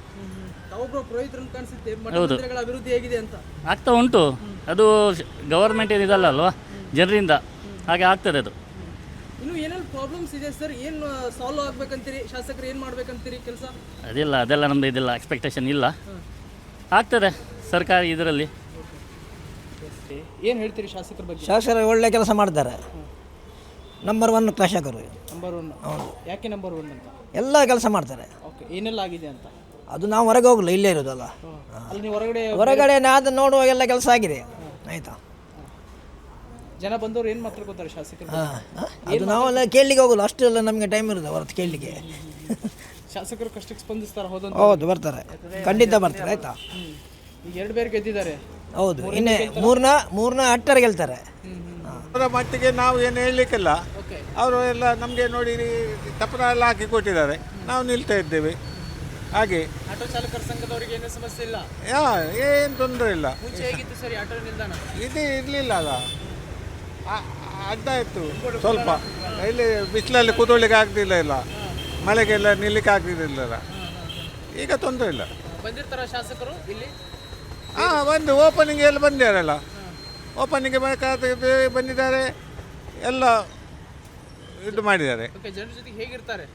[SPEAKER 6] ಹೌದು,
[SPEAKER 9] ಅಭಿವೃದ್ಧಿ ಹೇಗಿದೆ ಅಂತ
[SPEAKER 6] ಆಗ್ತಾ ಉಂಟು. ಅದು ಗವರ್ಮೆಂಟ್ ಇದಲ್ಲ ಅಲ್ವಾ, ಜನರಿಂದ ಹಾಗೆ ಆಗ್ತದೆ ಅದು.
[SPEAKER 9] ಇನ್ನು ಏನೆಲ್ಲ ಪ್ರಾಬ್ಲಮ್ಸ್ ಇದೆ ಸರ್, ಏನು ಸಾಲ್ವ್ ಆಗ್ಬೇಕಂತೀರಿ? ಶಾಸಕರು ಏನು ಮಾಡ್ಬೇಕಂತೀರಿ ಕೆಲಸ?
[SPEAKER 6] ಅದೆಲ್ಲ ನಮ್ಮದು ಇದಿಲ್ಲ, ಎಕ್ಸ್ಪೆಕ್ಟೇಷನ್ ಇಲ್ಲ. ಆಗ್ತದೆ ಸರ್ಕಾರಿ ಇದರಲ್ಲಿ.
[SPEAKER 9] ಏನು ಹೇಳ್ತೀರಿ ಶಾಸಕರ ಬಗ್ಗೆ?
[SPEAKER 13] ಶಾಸಕರು ಒಳ್ಳೆ ಕೆಲಸ ಮಾಡ್ತಾರೆ. ನಂಬರ್ 1 ಶಾಸಕರು.
[SPEAKER 9] ನಂಬರ್ 1. ಹೌದು. ಯಾಕೆ ನಂಬರ್ 1 ಅಂತ?
[SPEAKER 13] ಎಲ್ಲ ಕೆಲಸ ಮಾಡ್ತಾರೆ.
[SPEAKER 9] ಓಕೆ, ಏನೆಲ್ಲ ಆಗಿದೆ ಅಂತ?
[SPEAKER 13] ಅದು ನಾವು ಹೊರಗೆ ಹೋಗಲ್ಲ, ಇಲ್ಲೇ ಇರೋದಲ್ಲ.
[SPEAKER 9] ಅಲ್ಲಿ ನೀವು
[SPEAKER 13] ಹೊರಗಡೆ ಅದು ನೋಡುವ ಎಲ್ಲ ಕೆಲಸ ಆಗಿದೆ. ಆಯಿತಾ,
[SPEAKER 9] ಜನ ಬಂದವರು ಏನು ಮಾತಾಡ್ಕೋತಾರೆ ಶಾಸಕರು?
[SPEAKER 13] ಅದು ನಾವೆಲ್ಲ ಕೇಳಲಿಕ್ಕೆ ಹೋಗಲ್ಲ, ಅಷ್ಟು ಎಲ್ಲ ನಮಗೆ ಟೈಮ್ ಇರೋದು ಹೊರತು ಕೇಳಲಿಕ್ಕೆ.
[SPEAKER 9] ಶಾಸಕರು ಕಷ್ಟಕ್ಕೆ ಸ್ಪಂದಿಸ್ತಾರೆ.
[SPEAKER 13] ಹೌದು, ಬರ್ತಾರೆ, ಖಂಡಿತ ಬರ್ತಾರೆ. ಆಯಿತಾ,
[SPEAKER 9] ಈಗ 2 ಬೇರೆ ಗೆದ್ದಿದ್ದಾರೆ.
[SPEAKER 13] ಹೌದು, ಇನ್ನೇ ಮೂರನ 8 ಗೆಲ್ತಾರೆ.
[SPEAKER 14] ಅವರ ಮಟ್ಟಿಗೆ ನಾವು ಏನು ಹೇಳಲಿಕ್ಕಿಲ್ಲ. ಅವರು ಎಲ್ಲ ನಮಗೆ ನೋಡಿ ತಪ್ಪನ ಎಲ್ಲ ಹಾಕಿ ಕೊಟ್ಟಿದ್ದಾರೆ, ನಾವು ನಿಲ್ತಾ ಇದ್ದೇವೆ. ಹಾಗೆ
[SPEAKER 9] ಆಟೋ ಚಾಲಕರ ಸಂಘದವರಿಗೆ ಏನೂ ಸಮಸ್ಯೆ ಇಲ್ಲ,
[SPEAKER 14] ಏನು ತೊಂದರೆ ಇಲ್ಲ.
[SPEAKER 9] ಮುಂಚೆ ಹೇಗಿತ್ತು ಸರಿ ಆಟೋ ನಿಲ್ದಾಣ?
[SPEAKER 14] ಇದು ಇರಲಿಲ್ಲ ಅಲ್ಲ, ಅಡ್ಡ ಇತ್ತು ಸ್ವಲ್ಪ. ಇಲ್ಲಿ ಬಿಸಿಲಲ್ಲಿ ಕೂತ್ಕೊಳ್ಳಿಕ್ಕೆ ಆಗ್ತಿಲ್ಲ, ಇಲ್ಲ ಮಳೆಗೆಲ್ಲ ನಿಲ್ಲಕ್ಕೆ ಆಗ್ತಿದ್ದಿಲ್ಲ. ಈಗ ತೊಂದರೆ ಇಲ್ಲ.
[SPEAKER 9] ಬಂದಿರ್ತಾರ ಶಾಸಕರು ಇಲ್ಲಿ?
[SPEAKER 14] ಬಂದು ಓಪನಿಂಗ್ ಎಲ್ಲ ಬಂದಿದ್ದಾರಲ್ಲ, ಓಪನಿಂಗ್ ಬೇಕಾದ್ರೆ ಬಂದಿದ್ದಾರೆ, ಎಲ್ಲ ಇದು ಮಾಡಿದ್ದಾರೆ.
[SPEAKER 9] ಜನರ ಜೊತೆಗೆ ಹೇಗಿರ್ತಾರೆ?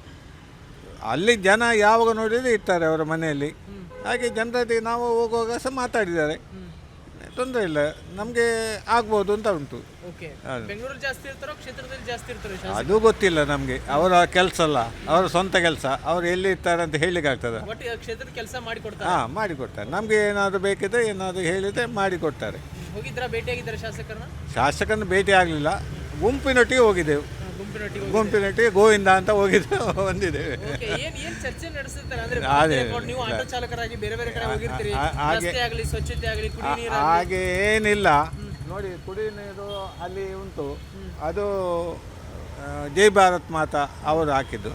[SPEAKER 14] ಅಲ್ಲಿ ಜನ ಯಾವಾಗ ನೋಡಿದ್ರೆ ಇರ್ತಾರೆ ಅವರ ಮನೆಯಲ್ಲಿ. ಹಾಗೆ ಜನರದ್ದು ನಾವು ಹೋಗುವಾಗ ಸಹ ಮಾತಾಡಿದ್ದಾರೆ, ತೊಂದರೆ ಇಲ್ಲ, ನಮಗೆ ಆಗ್ಬೋದು ಅಂತ ಉಂಟು.
[SPEAKER 9] ಬೆಂಗಳೂರು ಜಾಸ್ತಿ ಇರ್ತಾರೋ ಕ್ಷೇತ್ರದಲ್ಲಿ ಜಾಸ್ತಿ ಇರ್ತಾರೆ?
[SPEAKER 14] ಅದು ಗೊತ್ತಿಲ್ಲ ನಮಗೆ, ಅವರ ಕೆಲಸ ಅಲ್ಲ, ಅವರ ಸ್ವಂತ ಕೆಲಸ. ಅವರು ಎಲ್ಲಿ ಇರ್ತಾರೆ ಅಂತ ಹೇಳಲಿಕ್ಕೆ ಆಗ್ತದೆ.
[SPEAKER 9] ಕ್ಷೇತ್ರದ ಕೆಲಸ ಮಾಡಿಕೊಡ್ತಾರೆ.
[SPEAKER 14] ಮಾಡಿಕೊಡ್ತಾರೆ. ನಮಗೆ ಏನಾದರೂ ಬೇಕಿದ್ರೆ ಏನಾದರೂ ಹೇಳಿದರೆ ಮಾಡಿಕೊಡ್ತಾರೆ.
[SPEAKER 9] ಹೋಗಿದ್ರಾ, ಭೇಟಿಯಾಗಿದ್ದಾರೆ ಶಾಸಕರನ್ನ?
[SPEAKER 14] ಶಾಸಕರನ್ನು ಭೇಟಿ ಆಗಲಿಲ್ಲ, ಗುಂಪಿನೊಟ್ಟಿಗೆ ಹೋಗಿದ್ದೆವು. ಗುಂಪಿನೊಟ್ಟಿಗೆ ಗೋವಿಂದ ಅಂತ ಬಂದಿದ್ದೇವೆ.
[SPEAKER 9] ಚರ್ಚೆ ನಡೆಸುತ್ತಾರೆ? ನೀವು ಆಟೋ ಚಾಲಕರಾಗಿ ಬೇರೆ ಬೇರೆ ಕಡೆ ಹೋಗಿರ್ತೀರಿ, ರಸ್ತೆ ಆಗಲಿ ಸ್ವಚ್ಛತೆ ಆಗಲಿ ಕುಡಿಯುವ ನೀರು
[SPEAKER 14] ಹಾಗೆ ಏನಿಲ್ಲ. ನೋಡಿ, ಕುಡಿಯುವ ನೀರು ಅಲ್ಲಿ ಉಂಟು, ಅದು ಜೈ ಭಾರತ್ ಮಾತಾ ಅವರು ಹಾಕಿದ್ದು.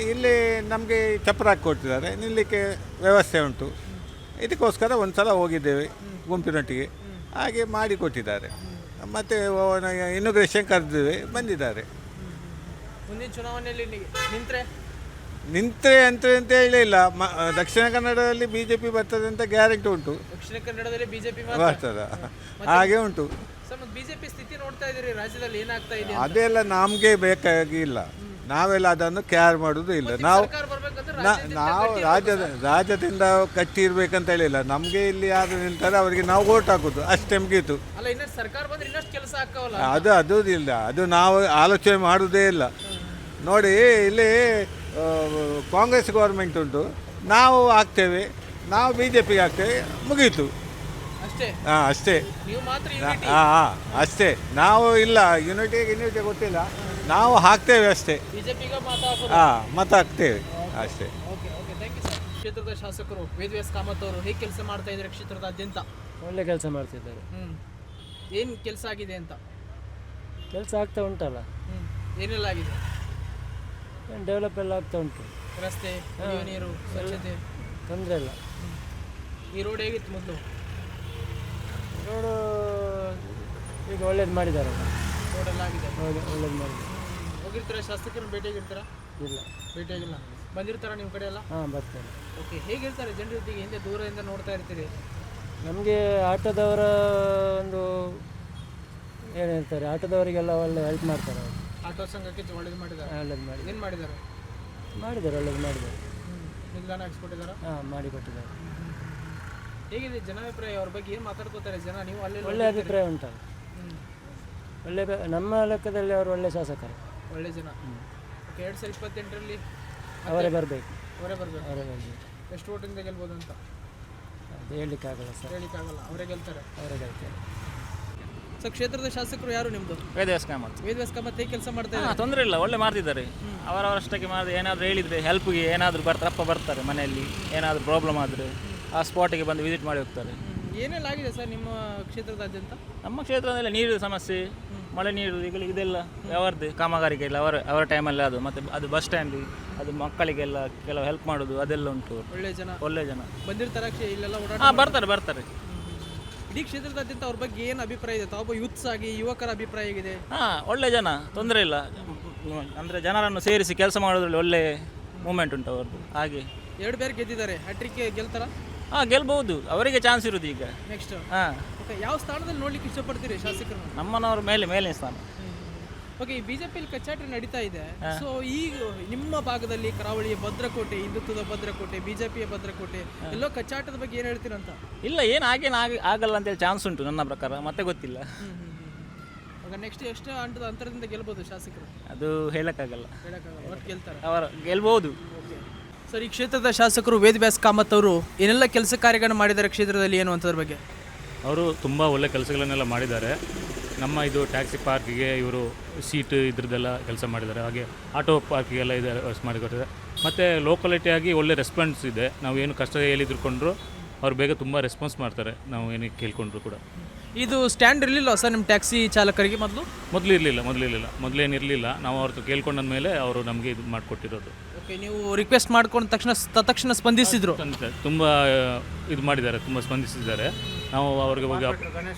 [SPEAKER 14] ಇಲ್ಲಿ ನಮಗೆ ಚಪ್ರ ಹಾಕಿ ಕೊಡ್ತಿದ್ದಾರೆ, ನಿಲ್ಲಕ್ಕೆ ವ್ಯವಸ್ಥೆ ಉಂಟು. ಇದಕ್ಕೋಸ್ಕರ ಒಂದು ಸಲ ಹೋಗಿದ್ದೇವೆ ಗುಂಪಿನೊಟ್ಟಿಗೆ, ಹಾಗೆ ಮಾಡಿಕೊಟ್ಟಿದ್ದಾರೆ. ಮತ್ತು ಇನಾಗ್ರೇಷನ್ ಕರೆದಿದ್ದೇವೆ, ಬಂದಿದ್ದಾರೆ.
[SPEAKER 9] ಮುಂದಿನ ಚುನಾವಣೆಯಲ್ಲಿ
[SPEAKER 14] ನಿಂತರೆ ಅಂತ ಹೇಳಿಲ್ಲ. ದಕ್ಷಿಣ ಕನ್ನಡದಲ್ಲಿ BJP ಬರ್ತದೆ ಅಂತ ಗ್ಯಾರಂಟಿ ಉಂಟು.
[SPEAKER 9] ದಕ್ಷಿಣ ಕನ್ನಡದಲ್ಲಿ ಬಿಜೆಪಿ
[SPEAKER 14] ಬರ್ತದ, ಹಾಗೆ ಉಂಟು.
[SPEAKER 9] ಬಿಜೆಪಿ ಸ್ಥಿತಿ ನೋಡ್ತಾ ಇದ್ದೀರಿ ರಾಜ್ಯದಲ್ಲಿ ಏನಾಗ್ತಾ ಇದೆ?
[SPEAKER 14] ಅದೆಲ್ಲ ನಮಗೆ ಬೇಕಾಗಿಲ್ಲ, ನಾವೆಲ್ಲ ಅದನ್ನು ಕೇರ್ ಮಾಡೋದು ಇಲ್ಲ. ನಾವು ರಾಜ್ಯದಿಂದ ಕಟ್ಟಿ ಇರ್ಬೇಕಂತ ಹೇಳಿಲ್ಲ. ನಮಗೆ ಇಲ್ಲಿ ಯಾರು ನಿಲ್ತಾರೆ ಅವರಿಗೆ ನಾವು ಓಟ್ ಹಾಕೋದು ಅಷ್ಟೇ, ಮುಗೀತು. ಅದು ಇಲ್ಲ, ಅದು ನಾವು ಆಲೋಚನೆ ಮಾಡೋದೇ ಇಲ್ಲ. ನೋಡಿ, ಇಲ್ಲಿ ಕಾಂಗ್ರೆಸ್ ಗೌರ್ಮೆಂಟ್ ಉಂಟು, ನಾವು ಹಾಕ್ತೇವೆ, ನಾವು BJPಗೆ ಹಾಕ್ತೇವೆ, ಮುಗೀತು. ಅಷ್ಟೇ. ಅಷ್ಟೇ, ನಾವು ಇಲ್ಲ ಯೂನಿಟಿ ಗೊತ್ತಿಲ್ಲ, ನಾವು ಹಾಕ್ತೇವೆ ಅಷ್ಟೇ. ಮತ ಹಾಕ್ತೇವೆ ಅಷ್ಟೇ.
[SPEAKER 9] ಕ್ಷೇತ್ರದ ಶಾಸಕರು ವೇದವ್ಯಾಸ ಕಾಮತ್ ಅವರು ಹೇಗೆ ಕೆಲಸ ಮಾಡ್ತಾ ಇದ್ದಾರೆ ಕ್ಷೇತ್ರದಾದ್ಯಂತ?
[SPEAKER 2] ಒಳ್ಳೆ ಕೆಲಸ ಮಾಡ್ತಿದ್ದಾರೆ.
[SPEAKER 9] ಏನು ಕೆಲಸ ಆಗಿದೆ ಅಂತ?
[SPEAKER 2] ಕೆಲಸ ಆಗ್ತಾ ಉಂಟಲ್ಲ.
[SPEAKER 9] ಏನೆಲ್ಲ ಆಗಿದೆ?
[SPEAKER 2] ಡೆವಲಪ್ ಎಲ್ಲ ಆಗ್ತಾ ಉಂಟು.
[SPEAKER 9] ರಸ್ತೆ, ಕುಡಿಯುವ ನೀರು, ಸ್ವಚ್ಛತೆ
[SPEAKER 2] ತೊಂದರೆ ಇಲ್ಲ.
[SPEAKER 9] ಈ ರೋಡ್ ಹೇಗಿತ್ತು ಮೊದಲು?
[SPEAKER 2] ರೋಡು ಈಗ ಒಳ್ಳೇದು ಮಾಡಿದ್ದಾರೆ.
[SPEAKER 9] ರೋಡೆಲ್ಲ ಆಗಿದೆ,
[SPEAKER 2] ಒಳ್ಳೇದು ಮಾಡಿದ್ದಾರೆ.
[SPEAKER 9] ಹೋಗಿರ್ತೀರಾ ಶಾಸಕರನ್ನು ಭೇಟಿಯಾಗಿರ್ತೀರಾ?
[SPEAKER 2] ಇಲ್ಲ,
[SPEAKER 9] ಭೇಟಿಯಾಗಿಲ್ಲ. ಬಂದಿರ್ತಾರ ನಿಮ್ಮ ಕಡೆ ಎಲ್ಲ?
[SPEAKER 2] ಬರ್ತಾರೆ.
[SPEAKER 9] ಓಕೆ, ಹೇಗಿರ್ತಾರೆ ಜನರ ಜೊತೆಗೆ? ಹಿಂದೆ ದೂರದಿಂದ ನೋಡ್ತಾ ಇರ್ತೀರಿ.
[SPEAKER 2] ನಮಗೆ ಆಟೋದವರ ಒಂದು ಏನು ಹೇಳ್ತಾರೆ, ಆಟೋದವರಿಗೆಲ್ಲ ಒಳ್ಳೆ ಹೆಲ್ಪ್ ಮಾಡ್ತಾರೆ ಅವರು.
[SPEAKER 9] ಆಟೋ ಸಂಘಕ್ಕೆ ಒಳ್ಳೇದು ಮಾಡಿದ್ದಾರೆ.
[SPEAKER 2] ಒಳ್ಳೇದು ಮಾಡಿ
[SPEAKER 9] ಏನು ಮಾಡಿದ್ದಾರೆ?
[SPEAKER 2] ಒಳ್ಳೇದು ಮಾಡಿದ್ದಾರೆ.
[SPEAKER 9] ನಿಲ್ದಾಣ ಹಾಕ್ಸ್ಕೊಟ್ಟಿದ್ದಾರೆ?
[SPEAKER 2] ಮಾಡಿಕೊಟ್ಟಿದ್ದಾರೆ.
[SPEAKER 9] ಹೇಗಿದೆ ಜನಾಭಿಪ್ರಾಯ ಅವ್ರ ಬಗ್ಗೆ? ಏನು ಮಾತಾಡ್ಕೋತಾರೆ ಜನ? ನೀವು ಅಲ್ಲಿ
[SPEAKER 2] ಒಳ್ಳೆ ಅಭಿಪ್ರಾಯ ಉಂಟು. ಒಳ್ಳೆ ನಮ್ಮ ಲೆಕ್ಕದಲ್ಲಿ ಅವರು ಒಳ್ಳೆ ಶಾಸಕರು,
[SPEAKER 9] ಒಳ್ಳೆ ಜನ. ಓಕೆ, 2028ರಲ್ಲಿ
[SPEAKER 2] ಅವರೇ ಬರಬೇಕು.
[SPEAKER 9] ಅವರೇ ಬರಬೇಕು. ಎಷ್ಟು ವೋಟಿಂದ ಗೆಲ್ಬೋದು ಅಂತ
[SPEAKER 2] ಅದು ಹೇಳಲಿಕ್ಕಾಗಲ್ಲ ಸರ್.
[SPEAKER 9] ಹೇಳಲಿಕ್ಕಾಗಲ್ಲ, ಅವರೇ ಗೆಲ್ತಾರೆ. ಸೊ ಕ್ಷೇತ್ರದ ಶಾಸಕರು ಯಾರು ನಿಮ್ಮದು?
[SPEAKER 6] ವೇದವ್ಯಾಸ ಕಾಮತ್.
[SPEAKER 9] ವೇದವ್ಯಾಸ ಕಾಮತ್ ಹೇಗೆ ಕೆಲಸ ಮಾಡ್ತಾ ಇದ್ದಾರೆ?
[SPEAKER 6] ತೊಂದರೆ ಇಲ್ಲ, ಒಳ್ಳೆ ಮಾಡ್ತಿದ್ದಾರೆ. ಅವರವರಷ್ಟಕ್ಕೆ ಮಾಡಿ ಏನಾದರೂ ಹೇಳಿದರೆ ಹೆಲ್ಪ್ಗೆ ಏನಾದರೂ ಬರ್ತಾರೆ ಮನೆಯಲ್ಲಿ ಏನಾದರೂ ಪ್ರಾಬ್ಲಮ್ ಆದರೆ ಆ ಸ್ಪಾಟಿಗೆ ಬಂದು ವಿಸಿಟ್ ಮಾಡಿ ಹೋಗ್ತಾರೆ.
[SPEAKER 9] ಏನೆಲ್ಲ ಆಗಿದೆ ಸರ್ ನಿಮ್ಮ ಕ್ಷೇತ್ರದಾದ್ಯಂತ?
[SPEAKER 6] ನಮ್ಮ ಕ್ಷೇತ್ರದಲ್ಲಿ ನೀರಿನ ಸಮಸ್ಯೆ, ಮಳೆ ನೀರು ಇದೆಲ್ಲ ಅವರದ್ದು ಕಾಮಗಾರಿಕೆ ಇಲ್ಲ ಅವರ ಟೈಮಲ್ಲಿ ಅದು. ಮತ್ತು ಅದು ಬಸ್ ಸ್ಟ್ಯಾಂಡ್, ಅದು ಮಕ್ಕಳಿಗೆಲ್ಲ ಕೆಲವು ಹೆಲ್ಪ್ ಮಾಡೋದು ಅದೆಲ್ಲ ಉಂಟು. ಒಳ್ಳೆ ಜನ
[SPEAKER 9] ಬಂದಿರ್ತಾರೆ ಇಲ್ಲೆಲ್ಲ ಓಡಾಟ?
[SPEAKER 6] ಹಾಂ, ಬರ್ತಾರೆ.
[SPEAKER 9] ಇಡೀ ಕ್ಷೇತ್ರದಾದ್ಯಂತ ಅವ್ರ ಬಗ್ಗೆ ಏನು ಅಭಿಪ್ರಾಯ ಇದೆ? ತಾವೊಬ್ಬ ಯೂತ್ಸ್ ಆಗಿ ಯುವಕರ ಅಭಿಪ್ರಾಯ ಹೇಗಿದೆ?
[SPEAKER 6] ಹಾಂ, ಒಳ್ಳೆ ಜನ, ತೊಂದರೆ ಇಲ್ಲ. ಅಂದರೆ ಜನರನ್ನು ಸೇರಿಸಿ ಕೆಲಸ ಮಾಡೋದ್ರಲ್ಲಿ ಒಳ್ಳೆ ಮೂಮೆಂಟ್ ಉಂಟು ಅವ್ರದ್ದು. ಹಾಗೆ
[SPEAKER 9] 2 ಬೇರೆ ಗೆದ್ದಿದ್ದಾರೆ, ಹ್ಯಾಟ್ರಿಕ್ ಗೆಲ್ತಾರ?
[SPEAKER 6] ಹಾಂ, ಗೆಲ್ಬಹುದು, ಅವರಿಗೆ ಚಾನ್ಸ್ ಇರೋದು ಈಗ.
[SPEAKER 9] ನೆಕ್ಸ್ಟ್
[SPEAKER 6] ಹಾಂ,
[SPEAKER 9] ಓಕೆ. ಯಾವ ಸ್ಥಾನದಲ್ಲಿ ನೋಡ್ಲಿಕ್ಕೆ ಇಷ್ಟಪಡ್ತೀರಿ ಶಾಸಕರು?
[SPEAKER 6] ನಮ್ಮನವ್ರ ಮೇಲಿನ ಸ್ಥಾನ.
[SPEAKER 9] ಓಕೆ, ಈ ಬಿಜೆಪಿಯಲ್ಲಿ ಕಚ್ಚಾಟ ನಡೀತಾ ಇದೆ. ಸೊ ಈಗ ನಿಮ್ಮ ಭಾಗದಲ್ಲಿ ಕರಾವಳಿಯ ಭದ್ರಕೋಟೆ, ಹಿಂದುತ್ವದ ಭದ್ರಕೋಟೆ, ಬಿಜೆಪಿಯ ಭದ್ರಕೋಟೆ, ಎಲ್ಲೋ ಕಚ್ಚಾಟದ ಬಗ್ಗೆ ಏನು ಹೇಳ್ತೀರಂತ?
[SPEAKER 6] ಇಲ್ಲ, ಏನು ಆಗಲ್ಲ ಅಂತೇಳಿ ಚಾನ್ಸ್ ಉಂಟು ನನ್ನ ಪ್ರಕಾರ, ಮತ್ತೆ ಗೊತ್ತಿಲ್ಲ.
[SPEAKER 9] ನೆಕ್ಸ್ಟ್ ಎಷ್ಟು ಅಂತರದಿಂದ ಗೆಲ್ಬೋದು ಶಾಸಕರು?
[SPEAKER 6] ಅದು ಹೇಳಕ್ಕಾಗಲ್ಲ.
[SPEAKER 9] ಒಟ್ಟು ಗೆಲ್ತಾರೆ,
[SPEAKER 6] ಅವರು ಗೆಲ್ಬಹುದು.
[SPEAKER 9] ಸರ್, ಈ ಕ್ಷೇತ್ರದ ಶಾಸಕರು ವೇದವ್ಯಾಸ ಕಾಮತ್ ಅವರು ಏನೆಲ್ಲ ಕೆಲಸ ಕಾರ್ಯಗಳನ್ನು ಮಾಡಿದ್ದಾರೆ ಕ್ಷೇತ್ರದಲ್ಲಿ ಏನು ಅಂತದ್ರ ಬಗ್ಗೆ?
[SPEAKER 15] ಅವರು ತುಂಬ ಒಳ್ಳೆ ಕೆಲಸಗಳನ್ನೆಲ್ಲ ಮಾಡಿದ್ದಾರೆ. ನಮ್ಮ ಇದು ಟ್ಯಾಕ್ಸಿ ಪಾರ್ಕಿಗೆ ಇವರು ಸೀಟ್ ಇದ್ರದ್ದೆಲ್ಲ ಕೆಲಸ ಮಾಡಿದ್ದಾರೆ. ಹಾಗೆ ಆಟೋ ಪಾರ್ಕಿಗೆಲ್ಲ ಇದು ಮಾಡಿಕೊಟ್ಟಿದ್ದಾರೆ. ಮತ್ತು ಲೋಕಲಿಟಿಯಾಗಿ ಒಳ್ಳೆ ರೆಸ್ಪಾನ್ಸ್ ಇದೆ. ನಾವು ಏನು ಕಷ್ಟ ಹೇಳಿದ್ರುಕೊಂಡ್ರು ಅವ್ರು ಬೇಗ ತುಂಬ ರೆಸ್ಪಾನ್ಸ್ ಮಾಡ್ತಾರೆ, ನಾವು ಏನಕ್ಕೆ ಕೇಳ್ಕೊಂಡ್ರು ಕೂಡ.
[SPEAKER 9] ಇದು ಸ್ಟ್ಯಾಂಡ್ ಇರಲಿಲ್ಲ ಸರ್ ನಿಮ್ಮ ಟ್ಯಾಕ್ಸಿ ಚಾಲಕರಿಗೆ
[SPEAKER 15] ಮೊದಲು ಮೊದಲೇನಿರಲಿಲ್ಲ. ನಾವು ಅವ್ರದ್ದು ಕೇಳ್ಕೊಂಡ ಮೇಲೆ ಅವರು ನಮಗೆ ಇದು ಮಾಡಿಕೊಟ್ಟಿರೋದು.
[SPEAKER 9] ಓಕೆ, ನೀವು ರಿಕ್ವೆಸ್ಟ್ ಮಾಡ್ಕೊಂಡು ತಕ್ಷಣ ಸ್ಪಂದಿಸಿದ್ರು?
[SPEAKER 15] ತುಂಬ ಇದು ಮಾಡಿದ್ದಾರೆ, ತುಂಬ ಸ್ಪಂದಿಸಿದ್ದಾರೆ. ನಾವು ಅವ್ರಿಗೆ ಹೋಗಿ